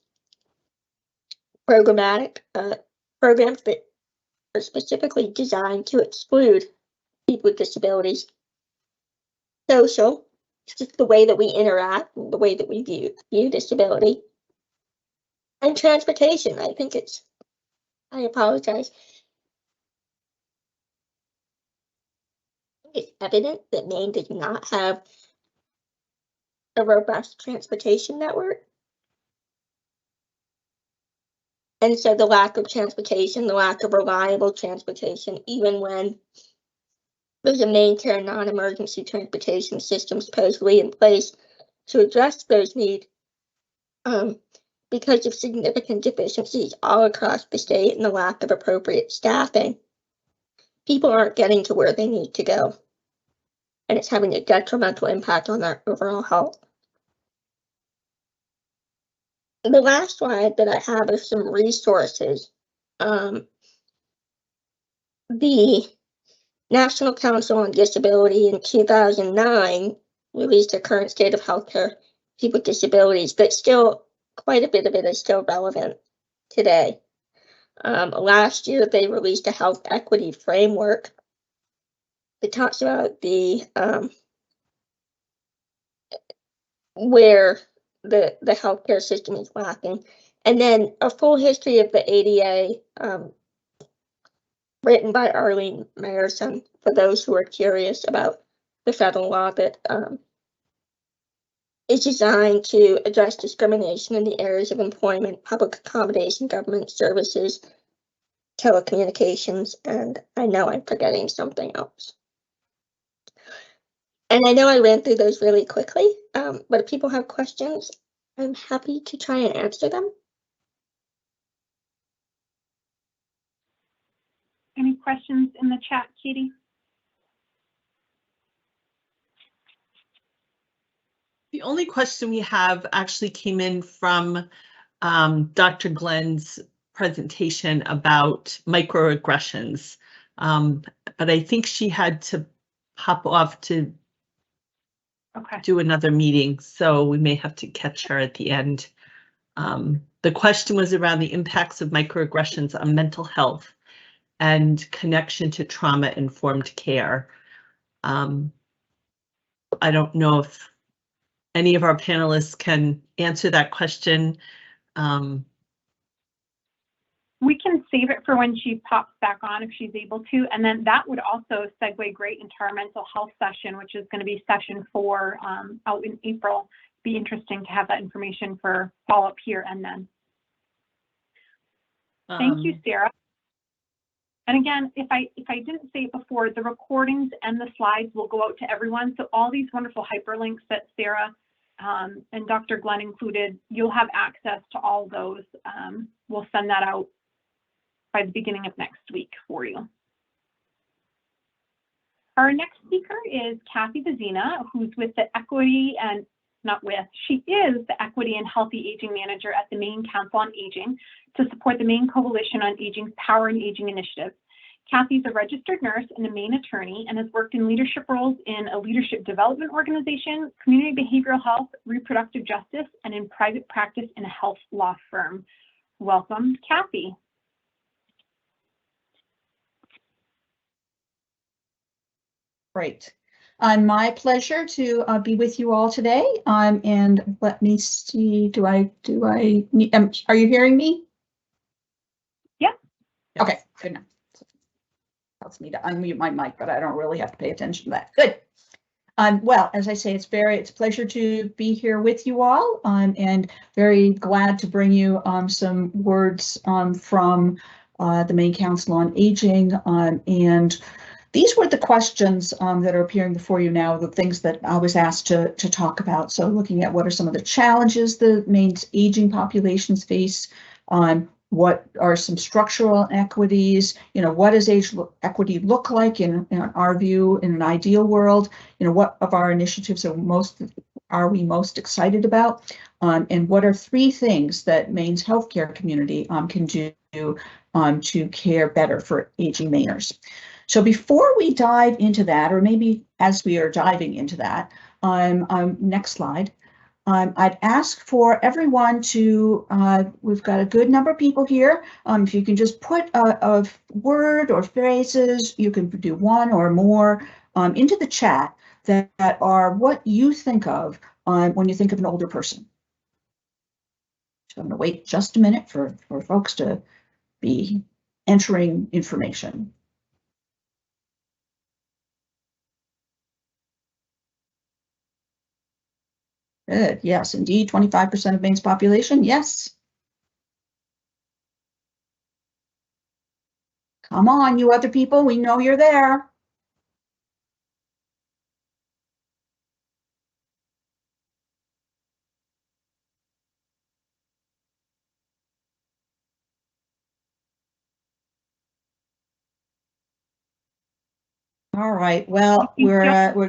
Programmatic programs that are specifically designed to exclude people with disabilities. Social, it's just the way that we interact, the way that we view disability. And transportation, I apologize. It's evident that Maine does not have a robust transportation network. And so the lack of transportation, the lack of reliable transportation, even when there's a Maine Care non-emergency transportation system supposedly in place to address those needs, because of significant deficiencies all across the state and the lack of appropriate staffing, people aren't getting to where they need to go. And it's having a detrimental impact on their overall health. The last slide that I have is some resources. The National Council on Disability in 2009 released a current state of healthcare people with disabilities, but still quite a bit of it is still relevant today. Last year, they released a health equity framework that talks about the where the healthcare system is lacking, and then a full history of the ADA written by Arlene Mayerson for those who are curious about the federal law that is designed to address discrimination in the areas of employment, public accommodation, government services, telecommunications, and I know I'm forgetting something else. And I know I ran through those really quickly, but if people have questions, I'm happy to try and answer them. Any questions in the chat, Katie? The only question we have actually came in from Dr. Glenn's presentation about microaggressions, but I think she had to hop off to do another meeting, so we may have to catch her at the end. The question was around the impacts of microaggressions on mental health and connection to trauma-informed care. I don't know if any of our panelists can answer that question. We can save it for when she pops back on if she's able to, and then that would also segue great into our mental health session, which is going to be session 4 out in April. Be interesting to have that information for follow-up here and then. Thank you, Sarah. And again, if I didn't say it before, the recordings and the slides will go out to everyone. So all these wonderful hyperlinks that Sarah and Dr. Glenn included, you'll have access to all those. We'll send that out by the beginning of next week for you. Our next speaker is Kathy Bazina, who's with the Equity and she is the Equity and Healthy Aging Manager at the Maine Council on Aging to support the Maine Coalition on Aging's Power and Aging Initiative. Kathy's a registered nurse and a Maine attorney and has worked in leadership roles in a leadership development organization, community behavioral health, reproductive justice, and in private practice in a health law firm. Welcome, Kathy. Great. My pleasure to be with you all today. And let me see, are you hearing me? Yeah. Okay, good enough. Tells me to unmute my mic, but I don't really have to pay attention to that. Good. Well, as I say, it's a pleasure to be here with you all, and very glad to bring you some words from the Maine Council on Aging, and these were the questions that are appearing before you now, the things that I was asked to talk about. So looking at what are some of the challenges the Maine's aging populations face, what are some structural equities, what does age equity look like in our view, in an ideal world, what of our initiatives are we most excited about, and what are 3 things that Maine's healthcare community can do to care better for aging Mainers. So before we dive into that, or maybe as we are diving into that, next slide, I'd ask for everyone to, we've got a good number of people here. If you can just put a word or phrases, you can do 1 or more into the chat that are what you think of when you think of an older person. So I'm going to wait just a minute for folks to be entering information. Good. Yes, indeed. 25% of Maine's population. Yes. Come on, you other people, we know you're there. All right, well, we're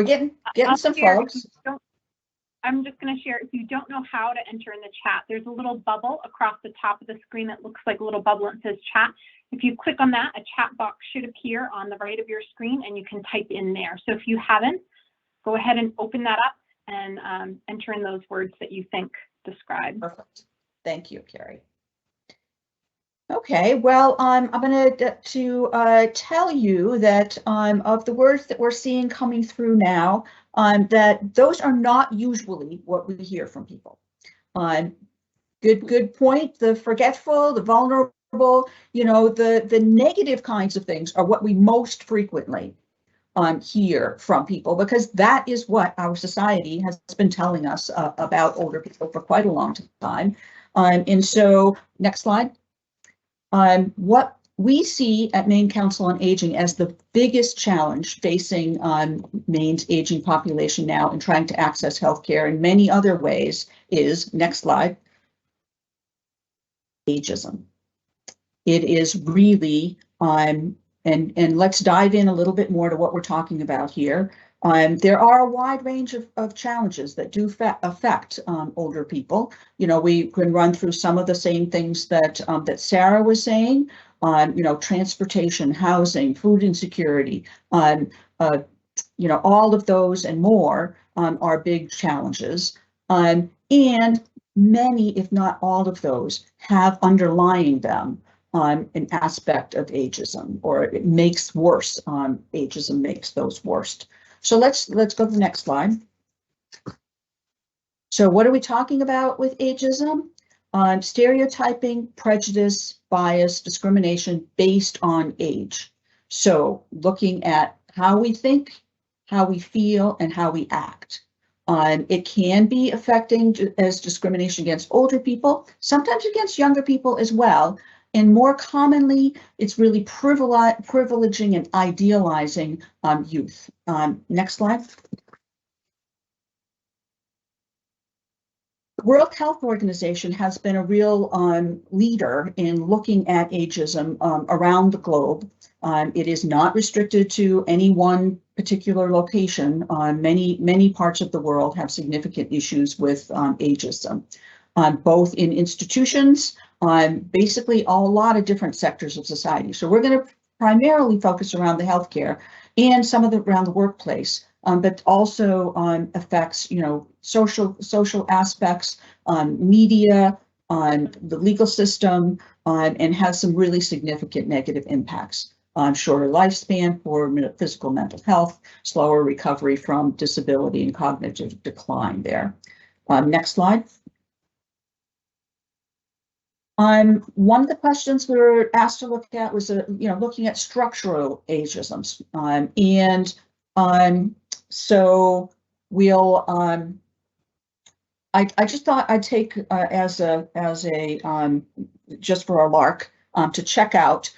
getting some folks. I'm just going to share, if you don't know how to enter in the chat, there's a little bubble across the top of the screen that looks like a little bubble and says chat. If you click on that, a chat box should appear on the right of your screen and you can type in there. So if you haven't, go ahead and open that up and enter in those words that you think describe. Perfect. Thank you, Carrie. Okay, well, I'm going to tell you that of the words that we're seeing coming through now, that those are not usually what we hear from people. Good point. The forgetful, the vulnerable, you know, the negative kinds of things are what we most frequently hear from people, because that is what our society has been telling us about older people for quite a long time. And so, next slide. What we see at Maine Council on Aging as the biggest challenge facing Maine's aging population now and trying to access healthcare in many other ways is, next slide, ageism. It is really, and let's dive in a little bit more to what we're talking about here. There are a wide range of challenges that do affect older people. You know, we can run through some of the same things that that Sarah was saying. You know, transportation, housing, food insecurity. You know, all of those and more are big challenges. And many, if not all of those, have underlying them an aspect of ageism, or it makes worse. Ageism makes those worst. So let's go to the next slide. So what are we talking about with ageism? Stereotyping, prejudice, bias, discrimination based on age. So looking at how we think, how we feel, and how we act. It can be affecting as discrimination against older people, sometimes against younger people as well. And more commonly, it's really privileging and idealizing youth. Next slide. The World Health Organization has been a real leader in looking at ageism around the globe. It is not restricted to any one particular location. Many parts of the world have significant issues with ageism, both in institutions, basically a lot of different sectors of society. So we're going to primarily focus around the healthcare and some of around the workplace, but also affects, you know, social aspects, media, the legal system, and has some really significant negative impacts on shorter lifespan, poor physical mental health, slower recovery from disability and cognitive decline there. Next slide. One of the questions we were asked to look at was, you know, looking at structural ageisms, so we'll. I just thought I'd take as a just for a lark to check out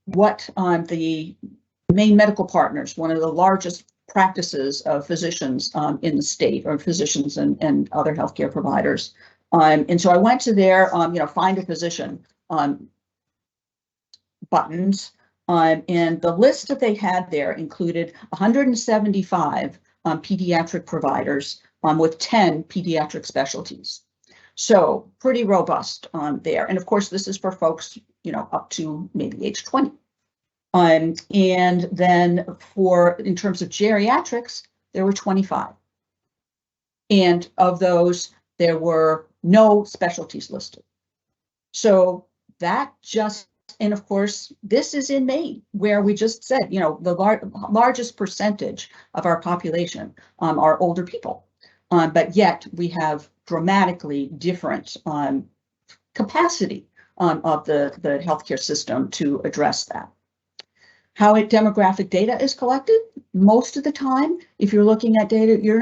what the Maine Medical Partners, one of the largest practices of physicians in the state, or physicians and other healthcare providers. And so I went to their, you know, find a physician buttons, and the list that they had there included 175 pediatric providers with 10 pediatric specialties. So pretty robust there. And of course, this is for folks, you know, up to maybe age 20. And then in terms of geriatrics, there were 25. And of those, there were no specialties listed. So that just, and of course, this is in Maine, where we just said, you know, the largest percentage of our population are older people, but yet we have dramatically different capacity of the healthcare system to address that. How demographic data is collected, most of the time, if you're looking at data, if you're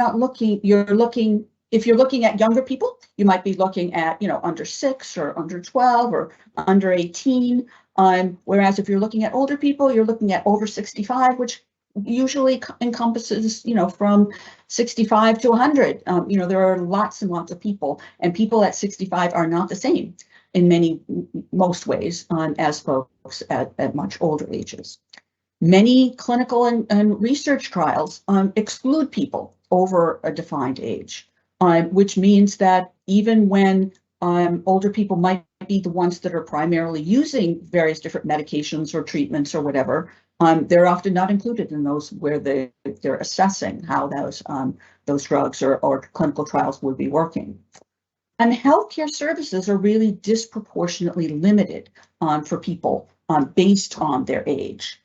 looking at younger people, you might be looking at, you know, under 6 or under 12 or under 18. Whereas if you're looking at older people, you're looking at over 65, which usually encompasses, from 65 to 100. There are lots and lots of people, and people at 65 are not the same in most ways as folks at much older ages. Many clinical and research trials exclude people over a defined age, which means that even when older people might be the ones that are primarily using various different medications or treatments or whatever, they're often not included in those where they're assessing how those drugs or clinical trials would be working. And healthcare services are really disproportionately limited for people based on their age.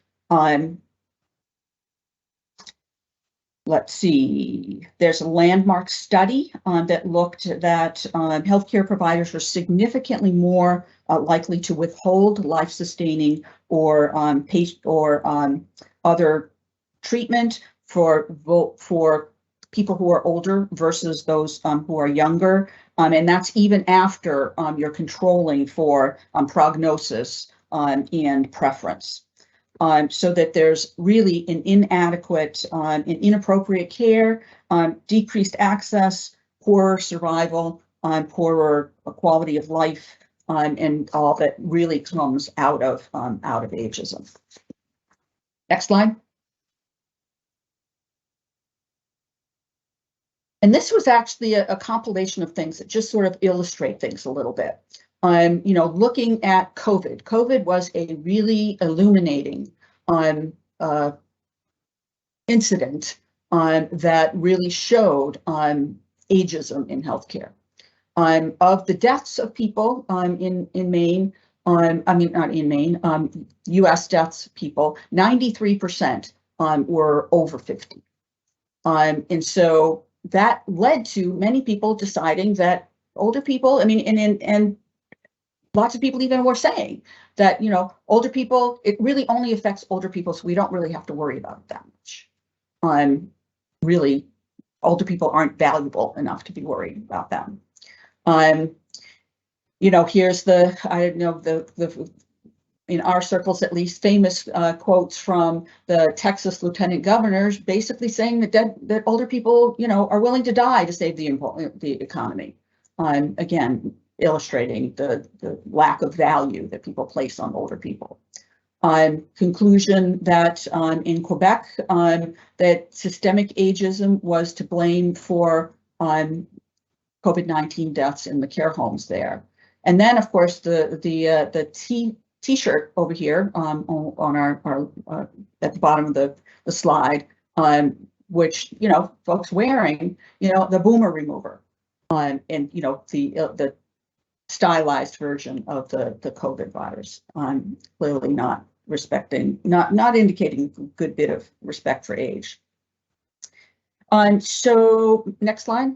Let's see, there's a landmark study that looked that healthcare providers are significantly more likely to withhold life-sustaining or other treatment for people who are older versus those who are younger. And that's even after you're controlling for prognosis and preference. So that there's really an inadequate and inappropriate care, decreased access, poorer survival, poorer quality of life, and all that really comes out of ageism. Next slide. And this was actually a compilation of things that just sort of illustrate things a little bit. Looking at COVID. COVID was a really illuminating incident that really showed ageism in healthcare. Of the deaths of people in Maine, not in Maine, U.S. deaths people, 93% were over 50. And so that led to many people deciding that older people, and lots of people even were saying that, older people, it really only affects older people, so we don't really have to worry about it that much. Really, older people aren't valuable enough to be worried about them. Here's the in our circles at least, famous quotes from the Texas lieutenant governors, basically saying that older people, are willing to die to save the economy. Again, illustrating the lack of value that people place on older people. Conclusion that in Quebec, that systemic ageism was to blame for COVID-19 deaths in the care homes there. And then, of course, the T-shirt over here on our at the bottom of the slide, which folks wearing the boomer remover, and the stylized version of the COVID virus. Clearly not indicating a good bit of respect for age. So next slide.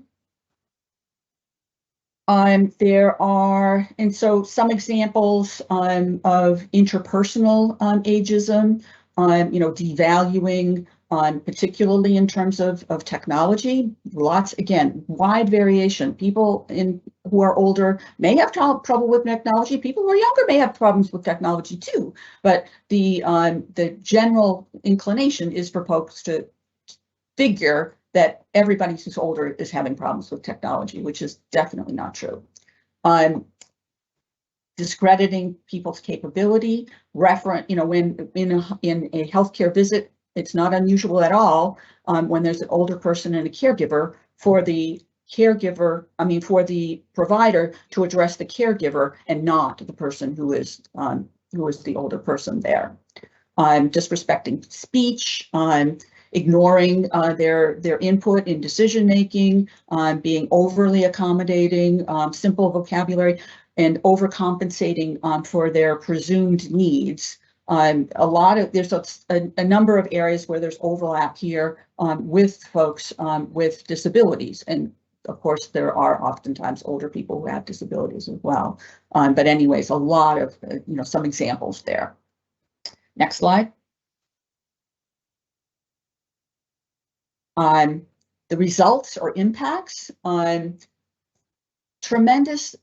There are, and so some examples of interpersonal ageism, devaluing, particularly in terms of technology. Lots, again, wide variation. People who are older may have trouble with technology. People who are younger may have problems with technology too. But the general inclination is for folks to figure that everybody who's older is having problems with technology, which is definitely not true. Discrediting people's capability, when in a healthcare visit, it's not unusual at all when there's an older person and a caregiver for the provider to address the caregiver and not the person who is the older person there. Disrespecting speech, ignoring their input in decision making, being overly accommodating, simple vocabulary, and overcompensating for their presumed needs. There's a number of areas where there's overlap here with folks with disabilities, and of course there are oftentimes older people who have disabilities as well. But anyways, a lot of some examples there. Next slide. The results or impacts on tremendous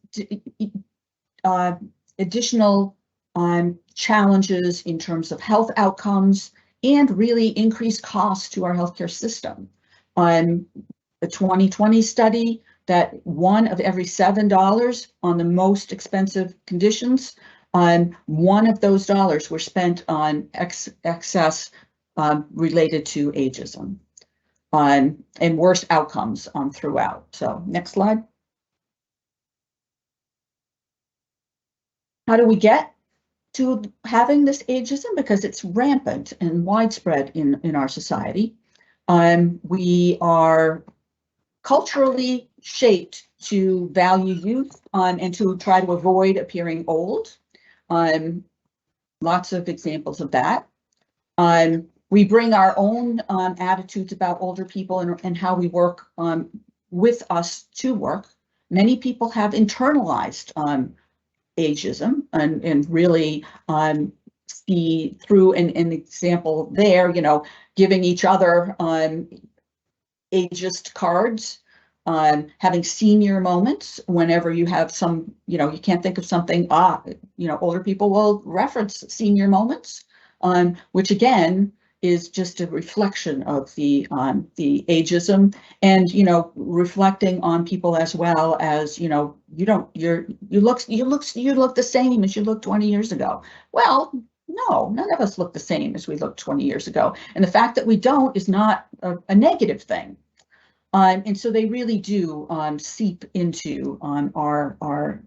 additional challenges in terms of health outcomes and really increased costs to our healthcare system. The 2020 study that $1 of every $7 on the most expensive conditions, $1 of those dollars were spent on excess related to ageism, and worse outcomes throughout. So next slide. How do we get to having this ageism? Because it's rampant and widespread in our society. We are culturally shaped to value youth and to try to avoid appearing old. Lots of examples of that. We bring our own attitudes about older people and how we work with us to work. Many people have internalized ageism and really see through an example there, you know, giving each other ageist cards, having senior moments whenever you have some, you know, you can't think of something, you know, older people will reference senior moments, which again is just a reflection of the ageism, and you know, reflecting on people as well as, you know, you look the same as you looked 20 years ago. Well, no, none of us look the same as we looked 20 years ago, and the fact that we don't is not a negative thing. And so they really do seep into our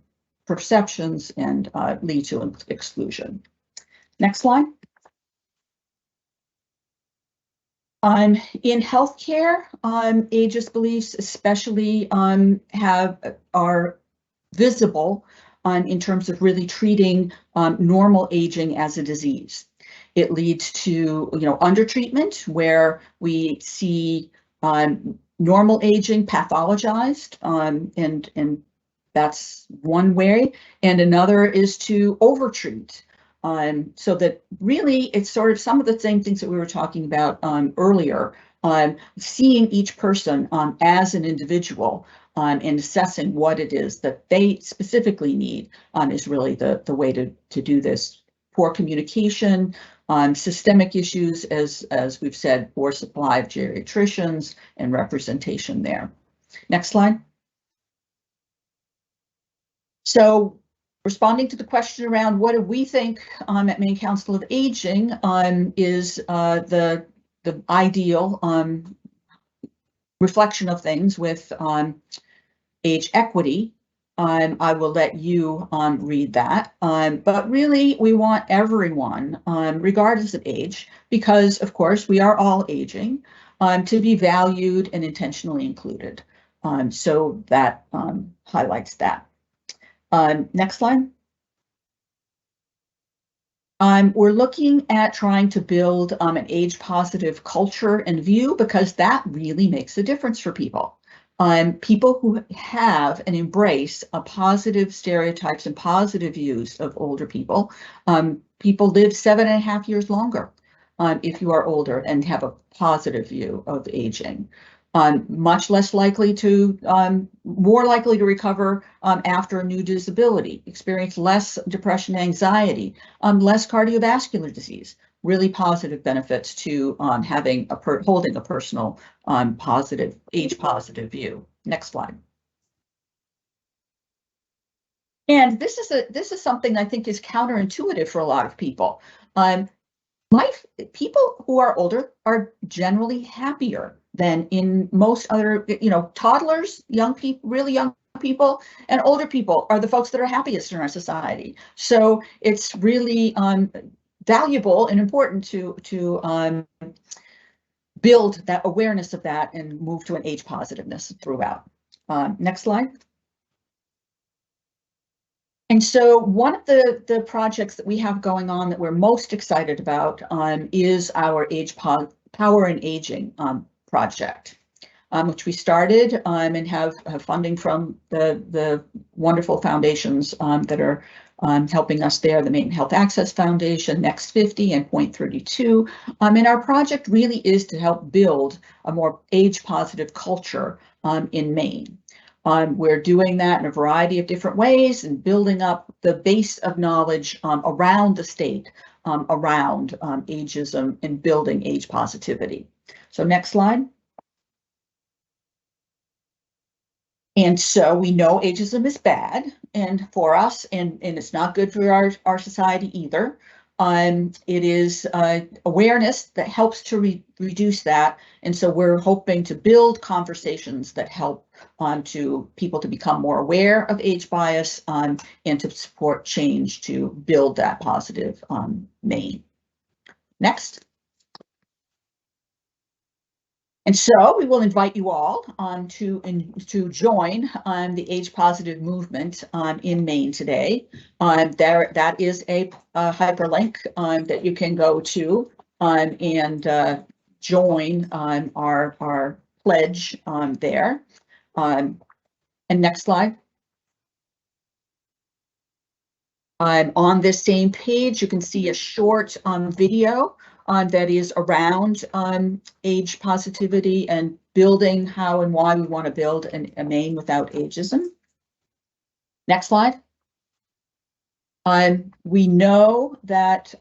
perceptions and lead to exclusion. Next slide. In healthcare, ageist beliefs especially are visible in terms of really treating normal aging as a disease. It leads to, you know, undertreatment, where we see normal aging pathologized, and that's one way. And another is to overtreat. So that really it's sort of some of the same things that we were talking about earlier, seeing each person as an individual and assessing what it is that they specifically need is really the way to do this. Poor communication, systemic issues, as we've said, poor supply of geriatricians and representation there. Next slide. So, responding to the question around what do we think at Maine Council of Aging is the ideal reflection of things with age equity. I will let you read that, but really we want everyone, regardless of age, because of course we are all aging, to be valued and intentionally included. So that highlights that. Next slide. We're looking at trying to build an age-positive culture and view, because that really makes a difference for people. People who have and embrace a positive stereotypes and positive views of older people, people live 7.5 years longer if you are older and have a positive view of aging. Much less likely to, more likely to recover after a new disability, experience less depression, anxiety, less cardiovascular disease. Really positive benefits to having holding a personal positive, age-positive view. Next slide. And this is something I think is counterintuitive for a lot of people. People who are older are generally happier than in most other, you know, toddlers, young people, really young people, and older people are the folks that are happiest in our society. So it's really valuable and important to build that awareness of that and move to an age positiveness throughout. Next slide. And so one of the projects that we have going on that we're most excited about is our Power in Aging project, which we started and have funding from the wonderful foundations that are helping us there, the Maine Health Access Foundation, Next 50 and Point 32. And our project really is to help build a more age-positive culture in Maine. We're doing that in a variety of different ways and building up the base of knowledge around the state, around ageism and building age positivity. So next slide. And so we know ageism is bad and for us, and it's not good for our society either. It is awareness that helps to reduce that. And so we're hoping to build conversations that help to people to become more aware of age bias and to support change to build that positive Maine. Next. And so we will invite you all to join the age positive movement in Maine today. That is a hyperlink that you can go to and join our pledge there. And next slide. On this same page, you can see a short video that is around age positivity and building how and why we want to build a Maine without ageism. Next slide. We know that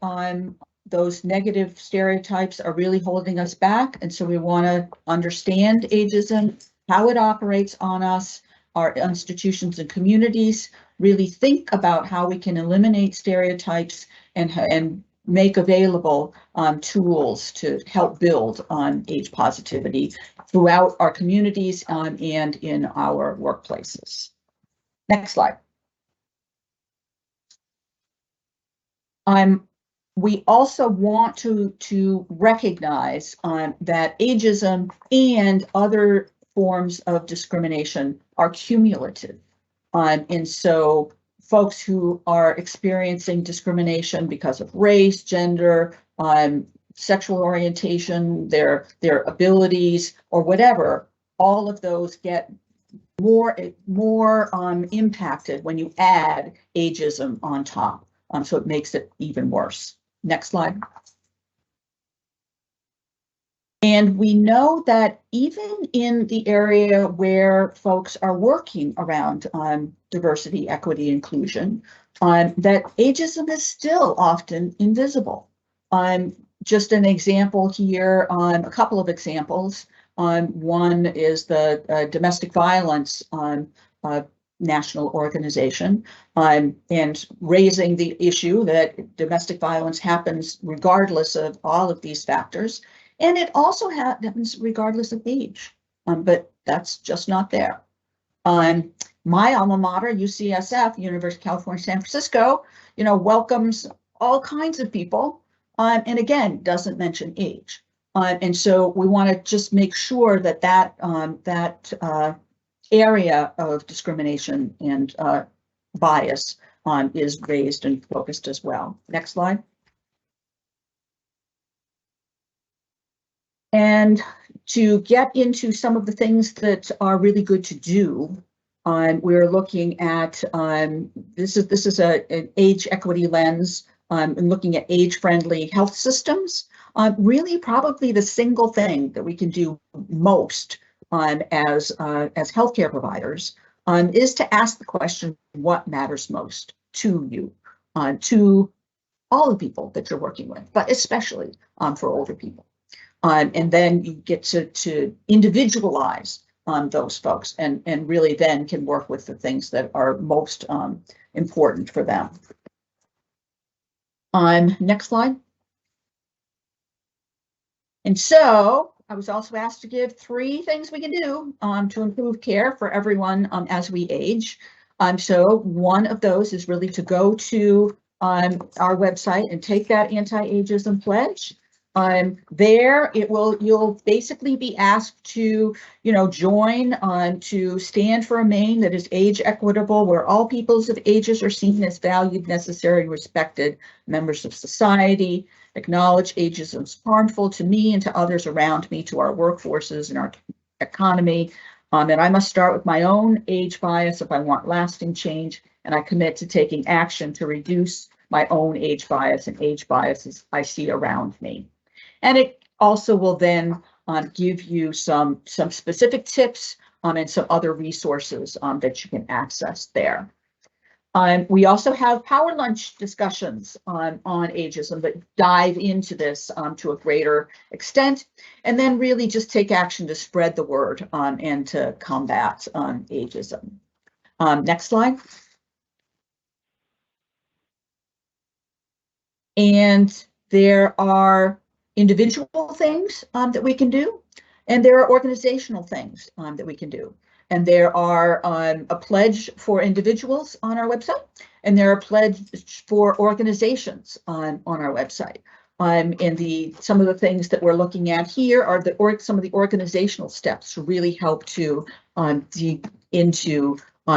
those negative stereotypes are really holding us back, and so we want to understand ageism, how it operates on us, our institutions and communities, really think about how we can eliminate stereotypes and make available tools to help build on age positivity throughout our communities and in our workplaces. Next slide. We also want to recognize that ageism and other forms of discrimination are cumulative. And so folks who are experiencing discrimination because of race, gender, sexual orientation, their abilities, or whatever, all of those get more impacted when you add ageism on top. So it makes it even worse. Next slide. And we know that even in the area where folks are working around diversity, equity, inclusion, that ageism is still often invisible. Just an example here, a couple of examples. One is the domestic violence national organization, and raising the issue that domestic violence happens regardless of all of these factors. And it also happens regardless of age, but that's just not there. My alma mater, UCSF, University of California, San Francisco, welcomes all kinds of people, and again, doesn't mention age. And so we want to just make sure that that area of discrimination and bias is raised and focused as well. Next slide. And to get into some of the things that are really good to do, we're looking at this is an age equity lens and looking at age-friendly health systems. Really, probably the single thing that we can do most as healthcare providers is to ask the question, what matters most to you, to all the people that you're working with, but especially for older people. And then you get to individualize those folks and really then can work with the things that are most important for them. Next slide. And so I was also asked to give 3 things we can do to improve care for everyone as we age. So one of those is really to go to our website and take that anti-ageism pledge. There you'll basically be asked to join to stand for a Maine that is age equitable, where all peoples of ages are seen as valued, necessary, respected members of society. Acknowledge ageism is harmful to me and to others around me, to our workforces and our economy. And I must start with my own age bias if I want lasting change, and I commit to taking action to reduce my own age bias and age biases I see around me. And it also will then give you some specific tips and some other resources that you can access there. We also have power lunch discussions on ageism that dive into this to a greater extent, and then really just take action to spread the word and to combat ageism. Next slide. And there are individual things that we can do, and there are organizational things that we can do. And there are a pledge for individuals on our website, and there are pledges for organizations on our website. And some of the things that we're looking at here are some of the organizational steps to really help to dig into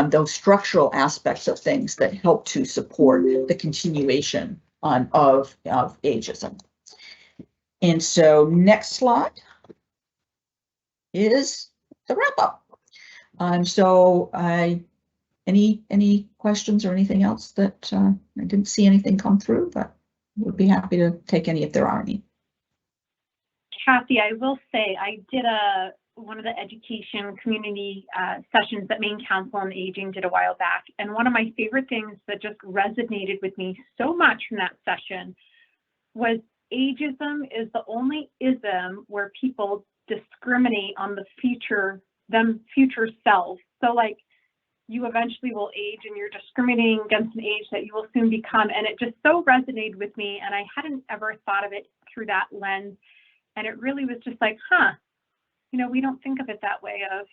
those structural aspects of things that help to support the continuation of ageism. And so next slide is the wrap up. So any questions or anything else that I didn't see anything come through, but would be happy to take any if there are any. Kathy, I will say I did one of the education community sessions that Maine Council on Aging did a while back. And one of my favorite things that just resonated with me so much from that session was ageism is the only ism where people discriminate on the future selves. So like you eventually will age and you're discriminating against an age that you will soon become. And it just so resonated with me. And I hadn't ever thought of it through that lens. And it really was just like, you know, we don't think of it that way of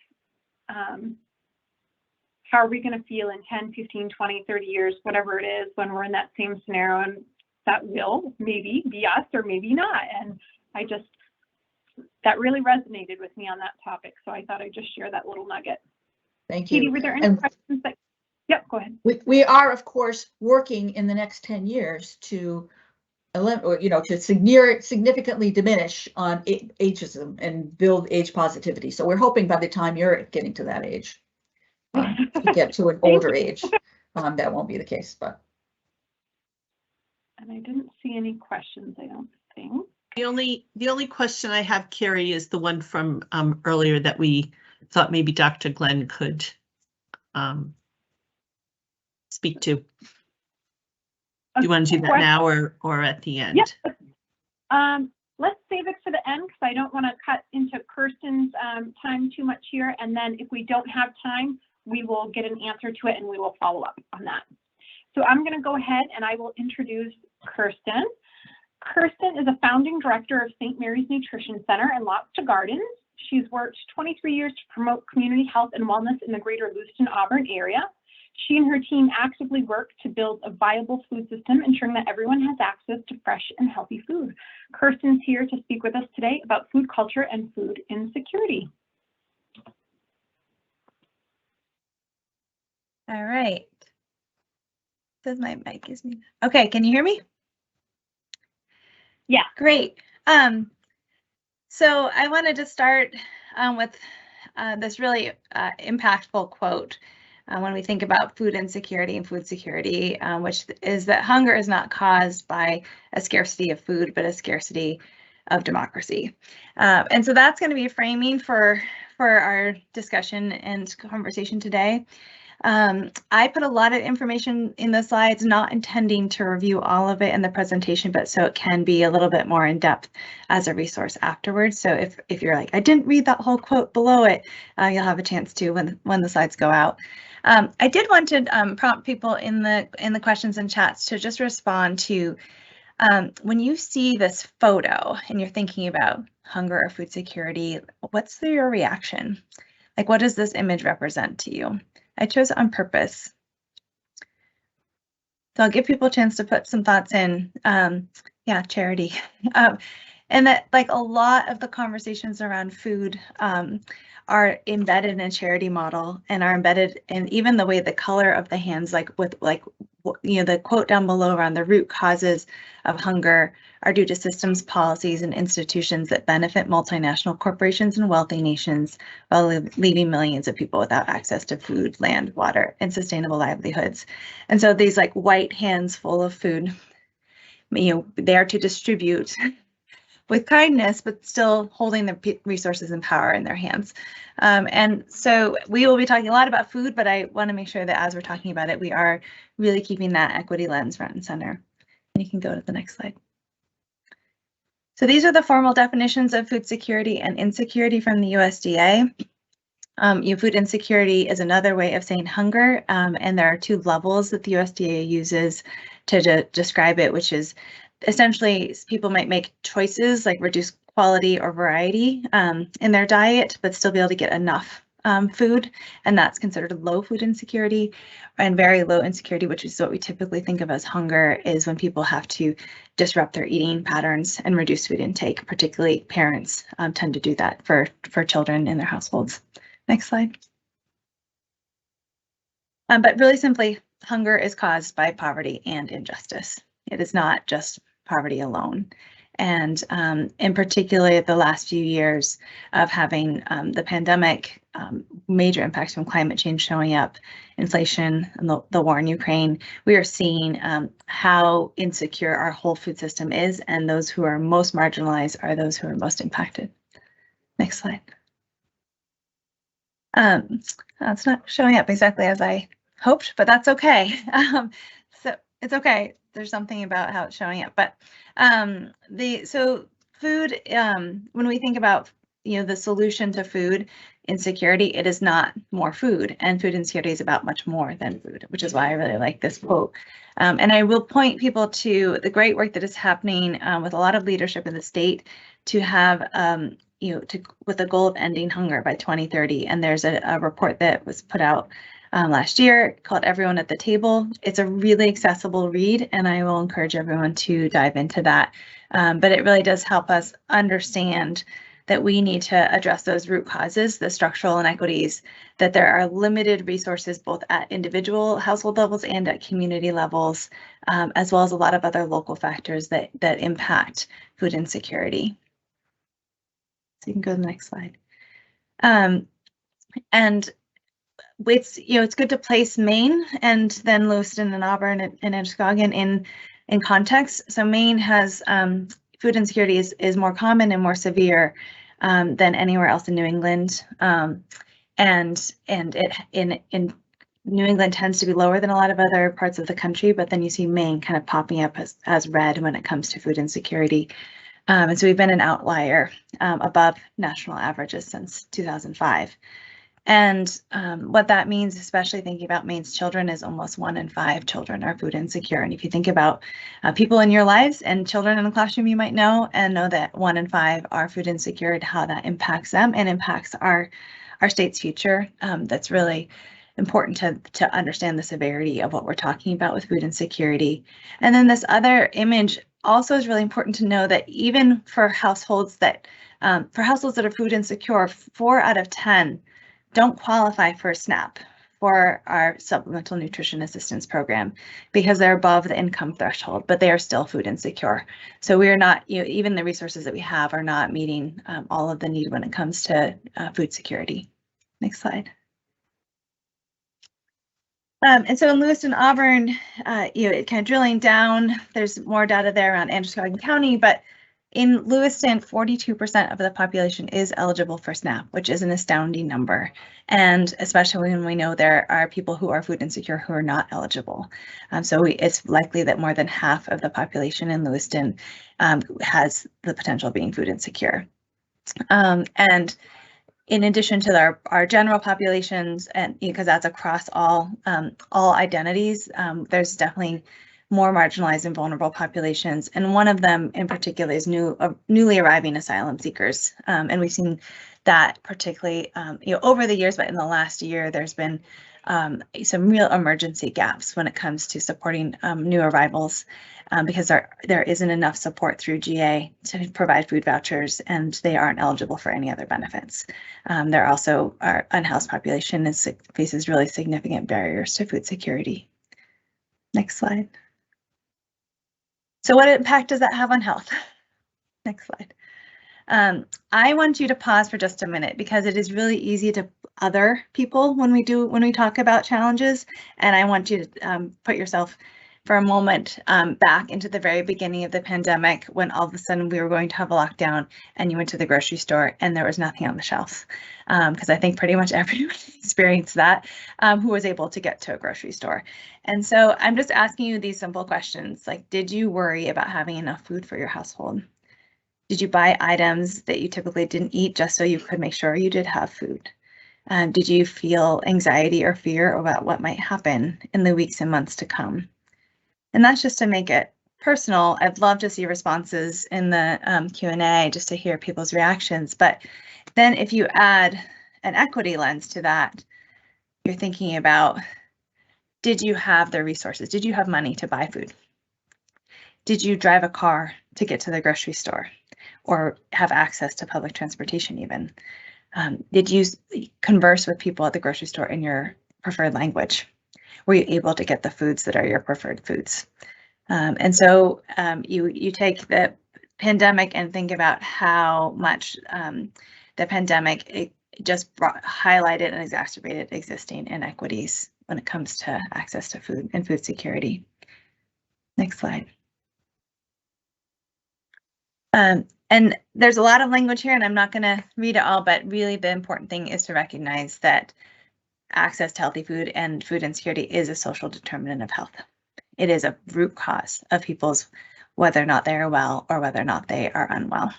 how are we going to feel in 10, 15, 20, 30 years, whatever it is, when we're in that same scenario, and that will maybe be us or maybe not. And that really resonated with me on that topic. So I thought I'd just share that little nugget. Thank you. Katie, were there any questions that, yep, go ahead. We are, of course, working in the next 10 years to significantly diminish on ageism and build age positivity. So we're hoping by the time you're getting to that age, to get to an older age, that won't be the case. But and I didn't see any questions, I don't think. The only question I have, Carrie, is the one from earlier that we thought maybe Dr. Glenn could speak to. Do you want to do that now or at the end? Yes. Let's save it for the end because I don't want to cut into Kirsten's time too much here. And then if we don't have time, we will get an answer to it and we will follow up on that. So I'm going to go ahead and I will introduce Kirsten. Kirsten is a founding director of St. Mary's Nutrition Center in Lobster Gardens. She's worked 23 years to promote community health and wellness in the greater Lewiston-Auburn area. She and her team actively work to build a viable food system, ensuring that everyone has access to fresh and healthy food. Kirsten's here to speak with us today about food culture and food insecurity. All right. Says my mic is muted. Okay, can you hear me? Yeah. Great. So I wanted to start with this really impactful quote when we think about food insecurity and food security, which is that hunger is not caused by a scarcity of food, but a scarcity of democracy. And so that's going to be framing for our discussion and conversation today. I put a lot of information in the slides, not intending to review all of it in the presentation, but so it can be a little bit more in depth as a resource afterwards. So if you're like, I didn't read that whole quote below it, you'll have a chance to when the slides go out. I did want to prompt people in the questions and chats to just respond to when you see this photo and you're thinking about hunger or food security, what's your reaction? Like, what does this image represent to you? I chose it on purpose. So I'll give people a chance to put some thoughts in. Yeah, charity. And that like a lot of the conversations around food are embedded in a charity model and are embedded in even the way the color of the hands, like with the quote down below around the root causes of hunger are due to systems, policies, and institutions that benefit multinational corporations and wealthy nations while leaving millions of people without access to food, land, water, and sustainable livelihoods. And so these like white hands full of food, there to distribute with kindness, but still holding the resources and power in their hands. And so we will be talking a lot about food, but I want to make sure that as we're talking about it, we are really keeping that equity lens front and center. And you can go to the next slide. So these are the formal definitions of food security and insecurity from the USDA. Food insecurity is another way of saying hunger, and there are two levels that the USDA uses to describe it, which is essentially people might make choices like reduce quality or variety in their diet, but still be able to get enough food, and that's considered low food insecurity. And very low insecurity, which is what we typically think of as hunger, is when people have to disrupt their eating patterns and reduce food intake. Particularly parents tend to do that for children in their households. Next slide. But really simply, hunger is caused by poverty and injustice. It is not just poverty alone. And in particular, the last few years of having the pandemic, major impacts from climate change showing up, inflation, and the war in Ukraine, we are seeing how insecure our whole food system is, and those who are most marginalized are those who are most impacted. Next slide. It's not showing up exactly as I hoped, but that's okay. So it's okay. There's something about how it's showing up, but so food, when we think about the solution to food insecurity, it is not more food, and food insecurity is about much more than food, which is why I really like this quote. And I will point people to the great work that is happening with a lot of leadership in the state to have with the goal of ending hunger by 2030. And there's a report that was put out last year called Everyone at the Table. It's a really accessible read, and I will encourage everyone to dive into that. But it really does help us understand that we need to address those root causes, the structural inequities, that there are limited resources both at individual household levels and at community levels, as well as a lot of other local factors that impact food insecurity. So you can go to the next slide. And it's good to place Maine and then Lewiston and Auburn and Androscoggin in context. So Maine has food insecurity is more common and more severe than anywhere else in New England, and it in New England tends to be lower than a lot of other parts of the country. But then you see Maine kind of popping up as red when it comes to food insecurity. And so we've been an outlier above national averages since 2005. And what that means, especially thinking about Maine's children, is almost 1 in 5 children are food insecure. And if you think about people in your lives and children in the classroom, you might know that 1 in 5 are food insecure, and how that impacts them and impacts our state's future. That's really important to understand the severity of what we're talking about with food insecurity. And then this other image also is really important to know that even for households that are food insecure, 4 out of 10 don't qualify for SNAP, for our Supplemental Nutrition Assistance Program, because they're above the income threshold, but they are still food insecure. So we are not, even the resources that we have are not meeting all of the need when it comes to food security. Next slide. And so in Lewiston, Auburn, it kind of drilling down, there's more data there around Androscoggin County, but in Lewiston, 42% of the population is eligible for SNAP, which is an astounding number. And especially when we know there are people who are food insecure who are not eligible. So it's likely that more than half of the population in Lewiston has the potential of being food insecure. And in addition to our general populations, and because that's across all identities, there's definitely more marginalized and vulnerable populations, and one of them in particular is newly arriving asylum seekers, and we've seen that particularly over the years, but in the last year there's been some real emergency gaps when it comes to supporting new arrivals, because there isn't enough support through GA to provide food vouchers, and they aren't eligible for any other benefits. There also our unhoused population faces really significant barriers to food security. Next slide. So what impact does that have on health? Next slide. I want you to pause for just a minute, because it is really easy to other people when we talk about challenges, and I want you to put yourself for a moment back into the very beginning of the pandemic, when all of a sudden we were going to have a lockdown and you went to the grocery store and there was nothing on the shelf. Because I think pretty much everyone experienced that who was able to get to a grocery store. And so I'm just asking you these simple questions, like, did you worry about having enough food for your household? Did you buy items that you typically didn't eat just so you could make sure you did have food? Did you feel anxiety or fear about what might happen in the weeks and months to come? And that's just to make it personal. I'd love to see responses in the Q&A just to hear people's reactions. But then if you add an equity lens to that, you're thinking about, did you have the resources? Did you have money to buy food? Did you drive a car to get to the grocery store or have access to public transportation even? Did you converse with people at the grocery store in your preferred language? Were you able to get the foods that are your preferred foods? And so you take the pandemic and think about how much the pandemic just highlighted and exacerbated existing inequities when it comes to access to food and food security. Next slide. And there's a lot of language here, and I'm not going to read it all, but really the important thing is to recognize that access to healthy food and food insecurity is a social determinant of health. It is a root cause of people's whether or not they are well or whether or not they are unwell.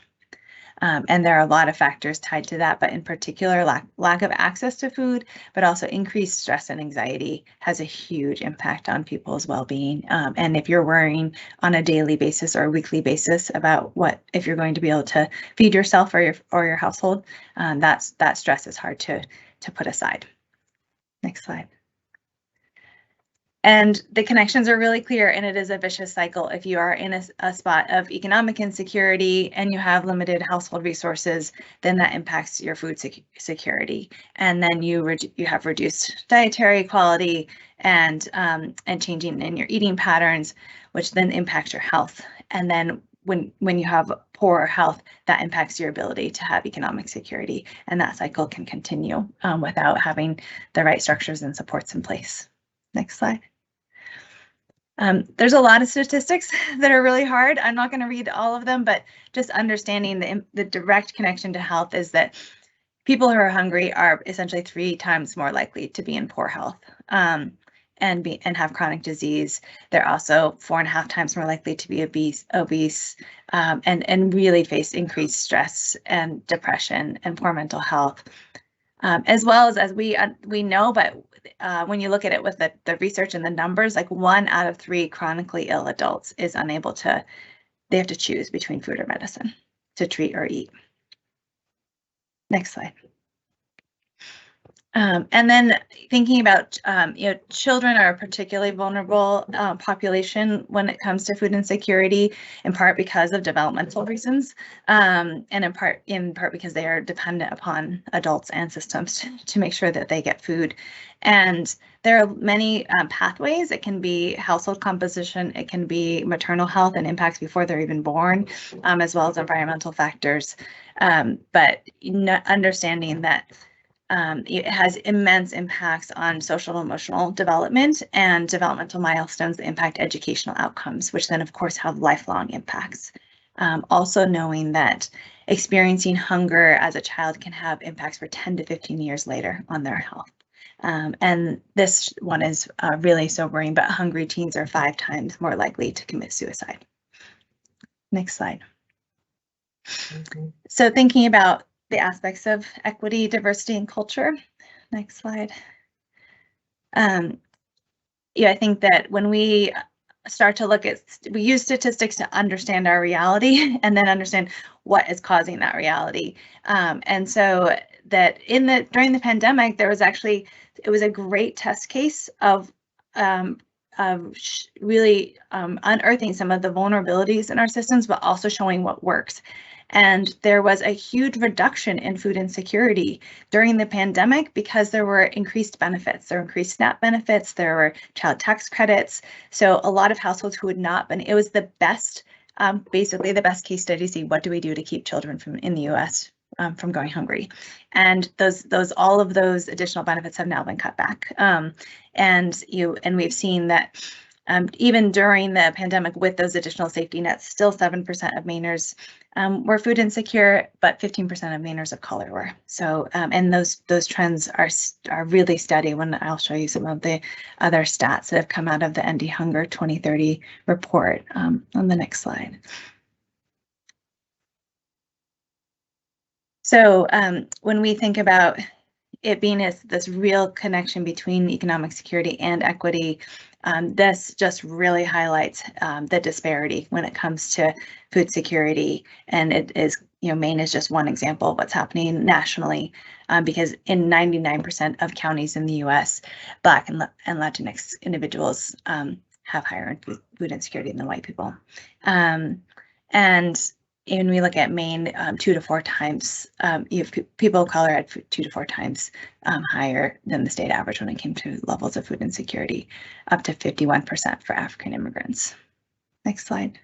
And there are a lot of factors tied to that, but in particular, lack of access to food, but also increased stress and anxiety has a huge impact on people's well-being. And if you're worrying on a daily basis or a weekly basis about if you're going to be able to feed yourself or your household, that stress is hard to put aside. Next slide. And the connections are really clear, and it is a vicious cycle. If you are in a spot of economic insecurity and you have limited household resources, then that impacts your food security. And then you have reduced dietary quality and changing in your eating patterns, which then impacts your health. And then when you have poor health, that impacts your ability to have economic security. And that cycle can continue without having the right structures and supports in place. Next slide. There's a lot of statistics that are really hard. I'm not going to read all of them, but just understanding the direct connection to health is that people who are hungry are essentially 3 times more likely to be in poor health and have chronic disease. They're also 4.5 times more likely to be obese and really face increased stress and depression and poor mental health. As well as we know, but when you look at it with the research and the numbers, like 1 out of 3 chronically ill adults is unable to, they have to choose between food or medicine to treat or eat. Next slide. And then thinking about, children are a particularly vulnerable population when it comes to food insecurity, in part because of developmental reasons, and in part because they are dependent upon adults and systems to make sure that they get food. And there are many pathways. It can be household composition, it can be maternal health and impacts before they're even born, as well as environmental factors. But understanding that it has immense impacts on social and emotional development and developmental milestones that impact educational outcomes, which then of course have lifelong impacts. Also knowing that experiencing hunger as a child can have impacts for 10 to 15 years later on their health. And this one is really sobering, but hungry teens are 5 times more likely to commit suicide. Next slide. So thinking about the aspects of equity, diversity, and culture. Next slide. I think that when we start to look at, we use statistics to understand our reality and then understand what is causing that reality. And so that during the pandemic, there was actually, it was a great test case of really unearthing some of the vulnerabilities in our systems, but also showing what works. And there was a huge reduction in food insecurity during the pandemic because there were increased benefits. There were increased SNAP benefits, there were child tax credits. So a lot of households who had not been, it was the best, basically the best case study to see what do we do to keep children in the US from going hungry. And all of those additional benefits have now been cut back. And we've seen that even during the pandemic with those additional safety nets, still 7% of Mainers were food insecure, but 15% of Mainers of color were. So, and those trends are really steady. When I'll show you some of the other stats that have come out of the Ending Hunger 2030 report on the next slide. So when we think about it being this real connection between economic security and equity, this just really highlights the disparity when it comes to food security. And it is, Maine is just one example of what's happening nationally, because in 99% of counties in the US, Black and Latinx individuals have higher food insecurity than white people. And when we look at Maine, 2 to 4 times, people of color had 2 to 4 times higher than the state average when it came to levels of food insecurity, up to 51% for African immigrants. Next slide.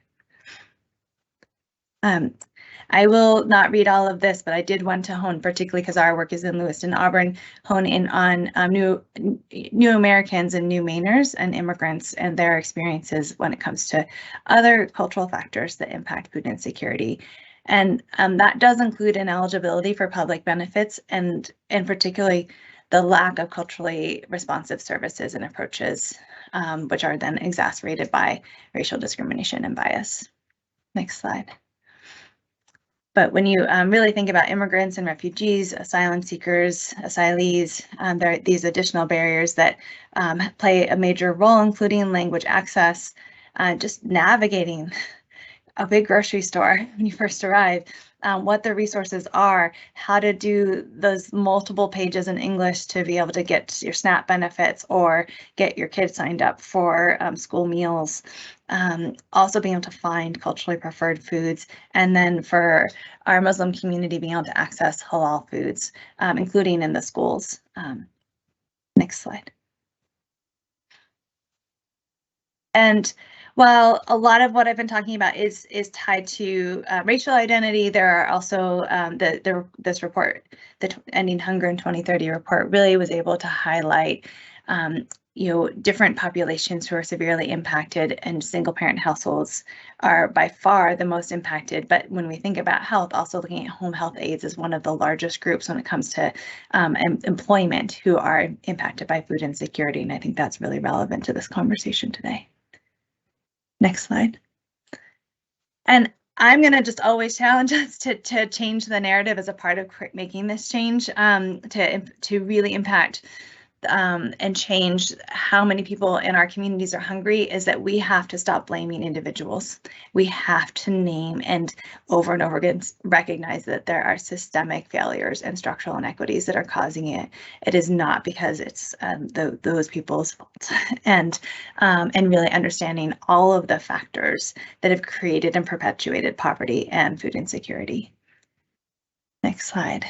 I will not read all of this, but I did want to hone, particularly because our work is in Lewiston, Auburn, hone in on new Americans and new Mainers and immigrants and their experiences when it comes to other cultural factors that impact food insecurity. And that does include ineligibility for public benefits and particularly the lack of culturally responsive services and approaches, which are then exacerbated by racial discrimination and bias. Next slide. But when you really think about immigrants and refugees, asylum seekers, asylees, there are these additional barriers that play a major role, including language access, just navigating a big grocery store when you first arrive, what the resources are, how to do those multiple pages in English to be able to get your SNAP benefits or get your kids signed up for school meals. Also being able to find culturally preferred foods, and then for our Muslim community being able to access halal foods, including in the schools. Next slide. And while a lot of what I've been talking about is tied to racial identity, there are also this report, the Ending Hunger in 2030 report, really was able to highlight different populations who are severely impacted, and single parent households are by far the most impacted. But when we think about health, also looking at home health aides is one of the largest groups when it comes to employment who are impacted by food insecurity. And I think that's really relevant to this conversation today. Next slide. And I'm going to just always challenge us to change the narrative as a part of making this change, to really impact and change how many people in our communities are hungry, is that we have to stop blaming individuals. We have to name and over again recognize that there are systemic failures and structural inequities that are causing it. It is not because it's those people's fault, and really understanding all of the factors that have created and perpetuated poverty and food insecurity. Next slide.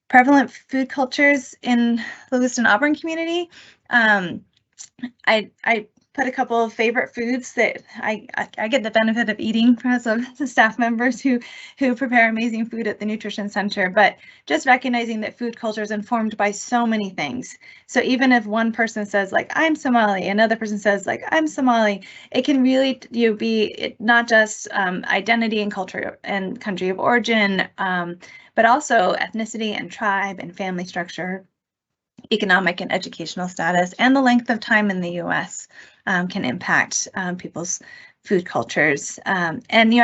Prevalent food cultures in Lewiston Auburn community. I put a couple of favorite foods that I get the benefit of eating as the staff members who prepare amazing food at the Nutrition Center, but just recognizing that food culture is informed by so many things. So even if one person says like, I'm Somali, another person says like, I'm Somali, it can really be not just identity and culture and country of origin, but also ethnicity and tribe and family structure, economic and educational status, and the length of time in the US can impact people's food cultures. And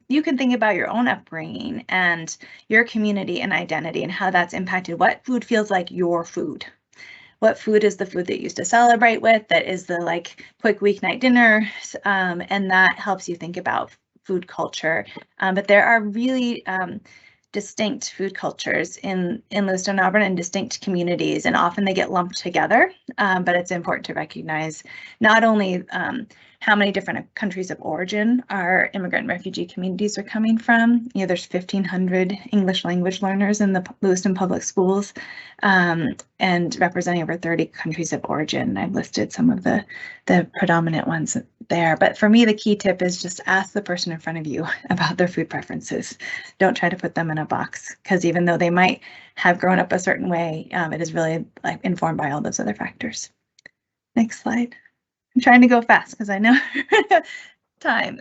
you can think about your own upbringing and your community and identity and how that's impacted what food feels like your food. What food is the food that you used to celebrate with, that is the like quick weeknight dinner, and that helps you think about food culture. But there are really distinct food cultures in Lewiston, Auburn, and distinct communities, and often they get lumped together, but it's important to recognize not only how many different countries of origin our immigrant and refugee communities are coming from. There's 1,500 English language learners in the Lewiston public schools, and representing over 30 countries of origin. I've listed some of the predominant ones there, but for me, the key tip is just ask the person in front of you about their food preferences. Don't try to put them in a box, because even though they might have grown up a certain way, it is really like informed by all those other factors. Next slide. I'm trying to go fast because I know time.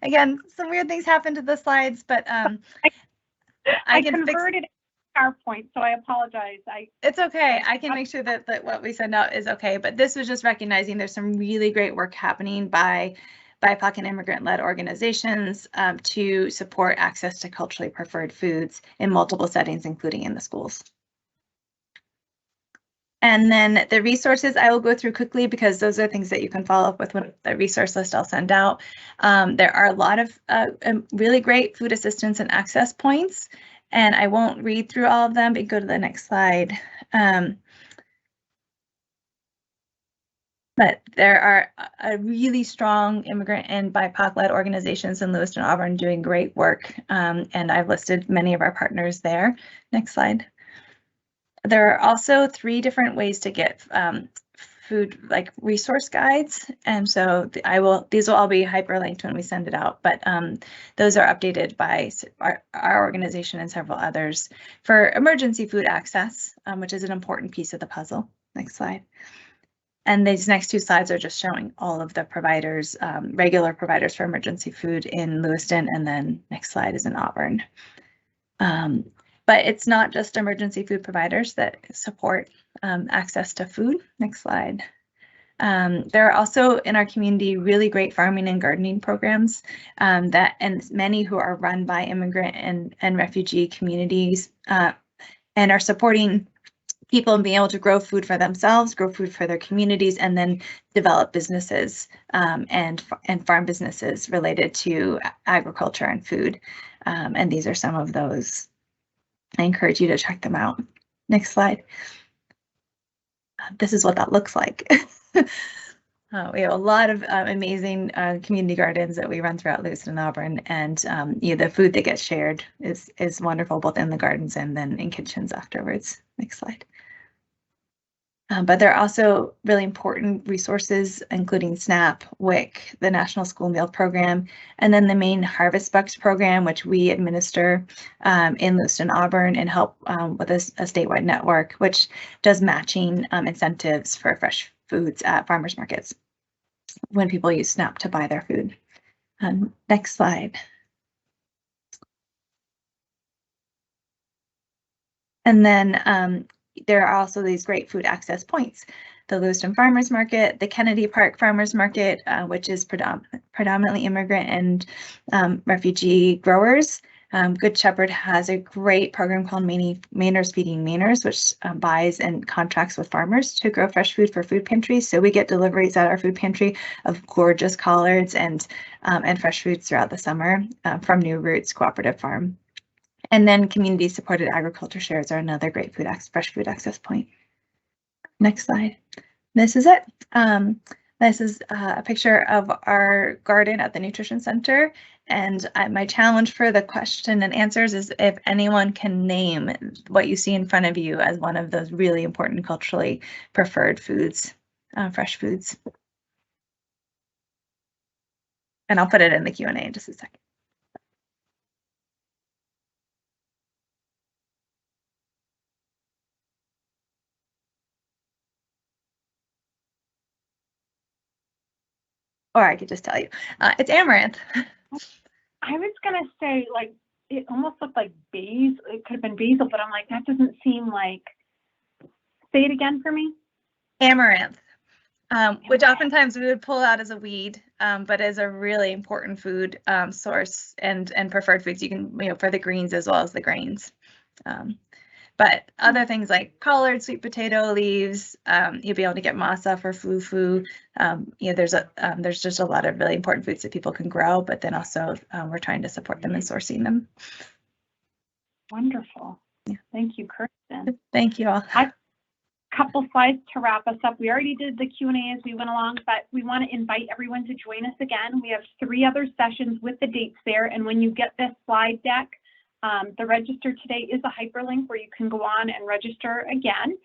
Again, some weird things happen to the slides, but I converted PowerPoint, so I apologize. It's okay. I can make sure that what we send out is okay, but this was just recognizing there's some really great work happening by BIPOC and immigrant-led organizations to support access to culturally preferred foods in multiple settings, including in the schools. And then the resources I will go through quickly because those are things that you can follow up with the resource list I'll send out. There are a lot of really great food assistance and access points, and I won't read through all of them, but go to the next slide. But there are a really strong immigrant and BIPOC-led organizations in Lewiston, Auburn doing great work, and I've listed many of our partners there. Next slide. There are also 3 different ways to get food like resource guides, and so these will all be hyperlinked when we send it out, but those are updated by our organization and several others for emergency food access, which is an important piece of the puzzle. Next slide. And these next 2 slides are just showing all of the providers, regular providers for emergency food in Lewiston, and then next slide is in Auburn. But it's not just emergency food providers that support access to food. Next slide. There are also in our community really great farming and gardening programs and many who are run by immigrant and refugee communities and are supporting people being able to grow food for themselves, grow food for their communities, and then develop businesses and farm businesses related to agriculture and food. And these are some of those. I encourage you to check them out. Next slide. This is what that looks like. We have a lot of amazing community gardens that we run throughout Lewiston and Auburn, and the food that gets shared is wonderful, both in the gardens and then in kitchens afterwards. Next slide. But there are also really important resources, including SNAP, WIC, the National School Meal Program, and then the Maine Harvest Bucks Program, which we administer in Lewiston, Auburn, and help with a statewide network, which does matching incentives for fresh foods at farmers markets when people use SNAP to buy their food. Next slide. And then there are also these great food access points. The Lewiston Farmers Market, the Kennedy Park Farmers Market, which is predominantly immigrant and refugee growers. Good Shepherd has a great program called Mainers Feeding Mainers, which buys and contracts with farmers to grow fresh food for food pantries. So we get deliveries at our food pantry of gorgeous collards and fresh foods throughout the summer from New Roots Cooperative Farm. And then community-supported agriculture shares are another great fresh food access point. Next slide. This is it. This is a picture of our garden at the Nutrition Center. And my challenge for the question and answers is if anyone can name what you see in front of you as one of those really important culturally preferred foods, fresh foods. And I'll put it in the Q&A in just a second. Or I could just tell you, it's amaranth. I was gonna say, like, it almost looked like basil. It could have been basil, but I'm like, that doesn't seem like. Say it again for me. Amaranth, which oftentimes we would pull out as a weed, but is a really important food source and preferred foods. You can, for the greens as well as the grains. But other things like collard, sweet potato leaves, you'll be able to get masa for fufu. There's just a lot of really important foods that people can grow, but then also we're trying to support them in sourcing them. Wonderful. Yeah. Thank you, Kirsten. Thank you all. A couple slides to wrap us up. We already did the Q&A as we went along, but we want to invite everyone to join us again. We have 3 other sessions with the dates there, and when you get this slide deck, the register today is a hyperlink where you can go on and register again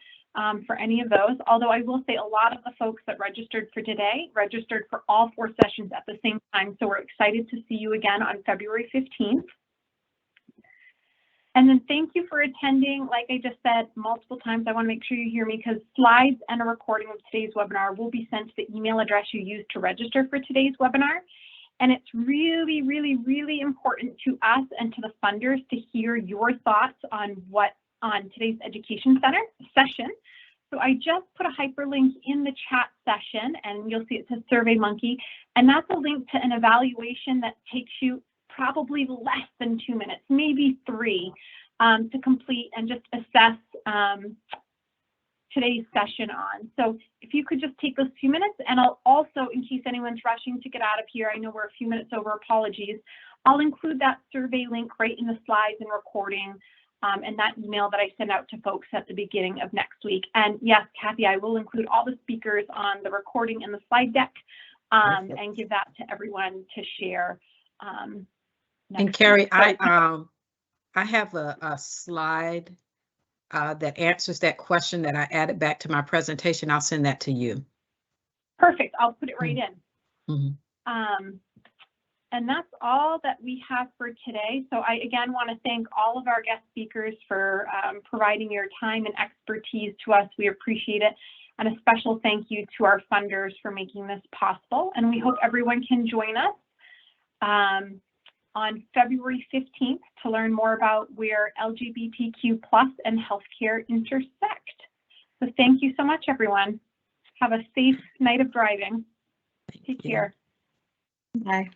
for any of those. Although I will say a lot of the folks that registered for today registered for all 4 sessions at the same time. So we're excited to see you again on February 15th. And then thank you for attending. Like I just said multiple times, I want to make sure you hear me because slides and a recording of today's webinar will be sent to the email address you used to register for today's webinar. And it's really, really, really important to us and to the funders to hear your thoughts on today's education center session. So I just put a hyperlink in the chat session and you'll see it says SurveyMonkey. And that's a link to an evaluation that takes you probably less than 2 minutes, maybe 3, to complete and just assess today's session on. So if you could just take those few minutes, and I'll also, in case anyone's rushing to get out of here, I know we're a few minutes over, apologies, I'll include that survey link right in the slides and recording and that email that I send out to folks at the beginning of next week. And yes, Kathy, I will include all the speakers on the recording and the slide deck and give that to everyone to share. And Carrie, I have a slide that answers that question that I added back to my presentation. I'll send that to you. Perfect. I'll put it right in. Mm-hmm. And that's all that we have for today. So I again want to thank all of our guest speakers for providing your time and expertise to us. We appreciate it. And a special thank you to our funders for making this possible. And we hope everyone can join us on February 15th to learn more about where LGBTQ+ and healthcare intersect. So thank you so much, everyone. Have a safe night of driving. Take care. Bye.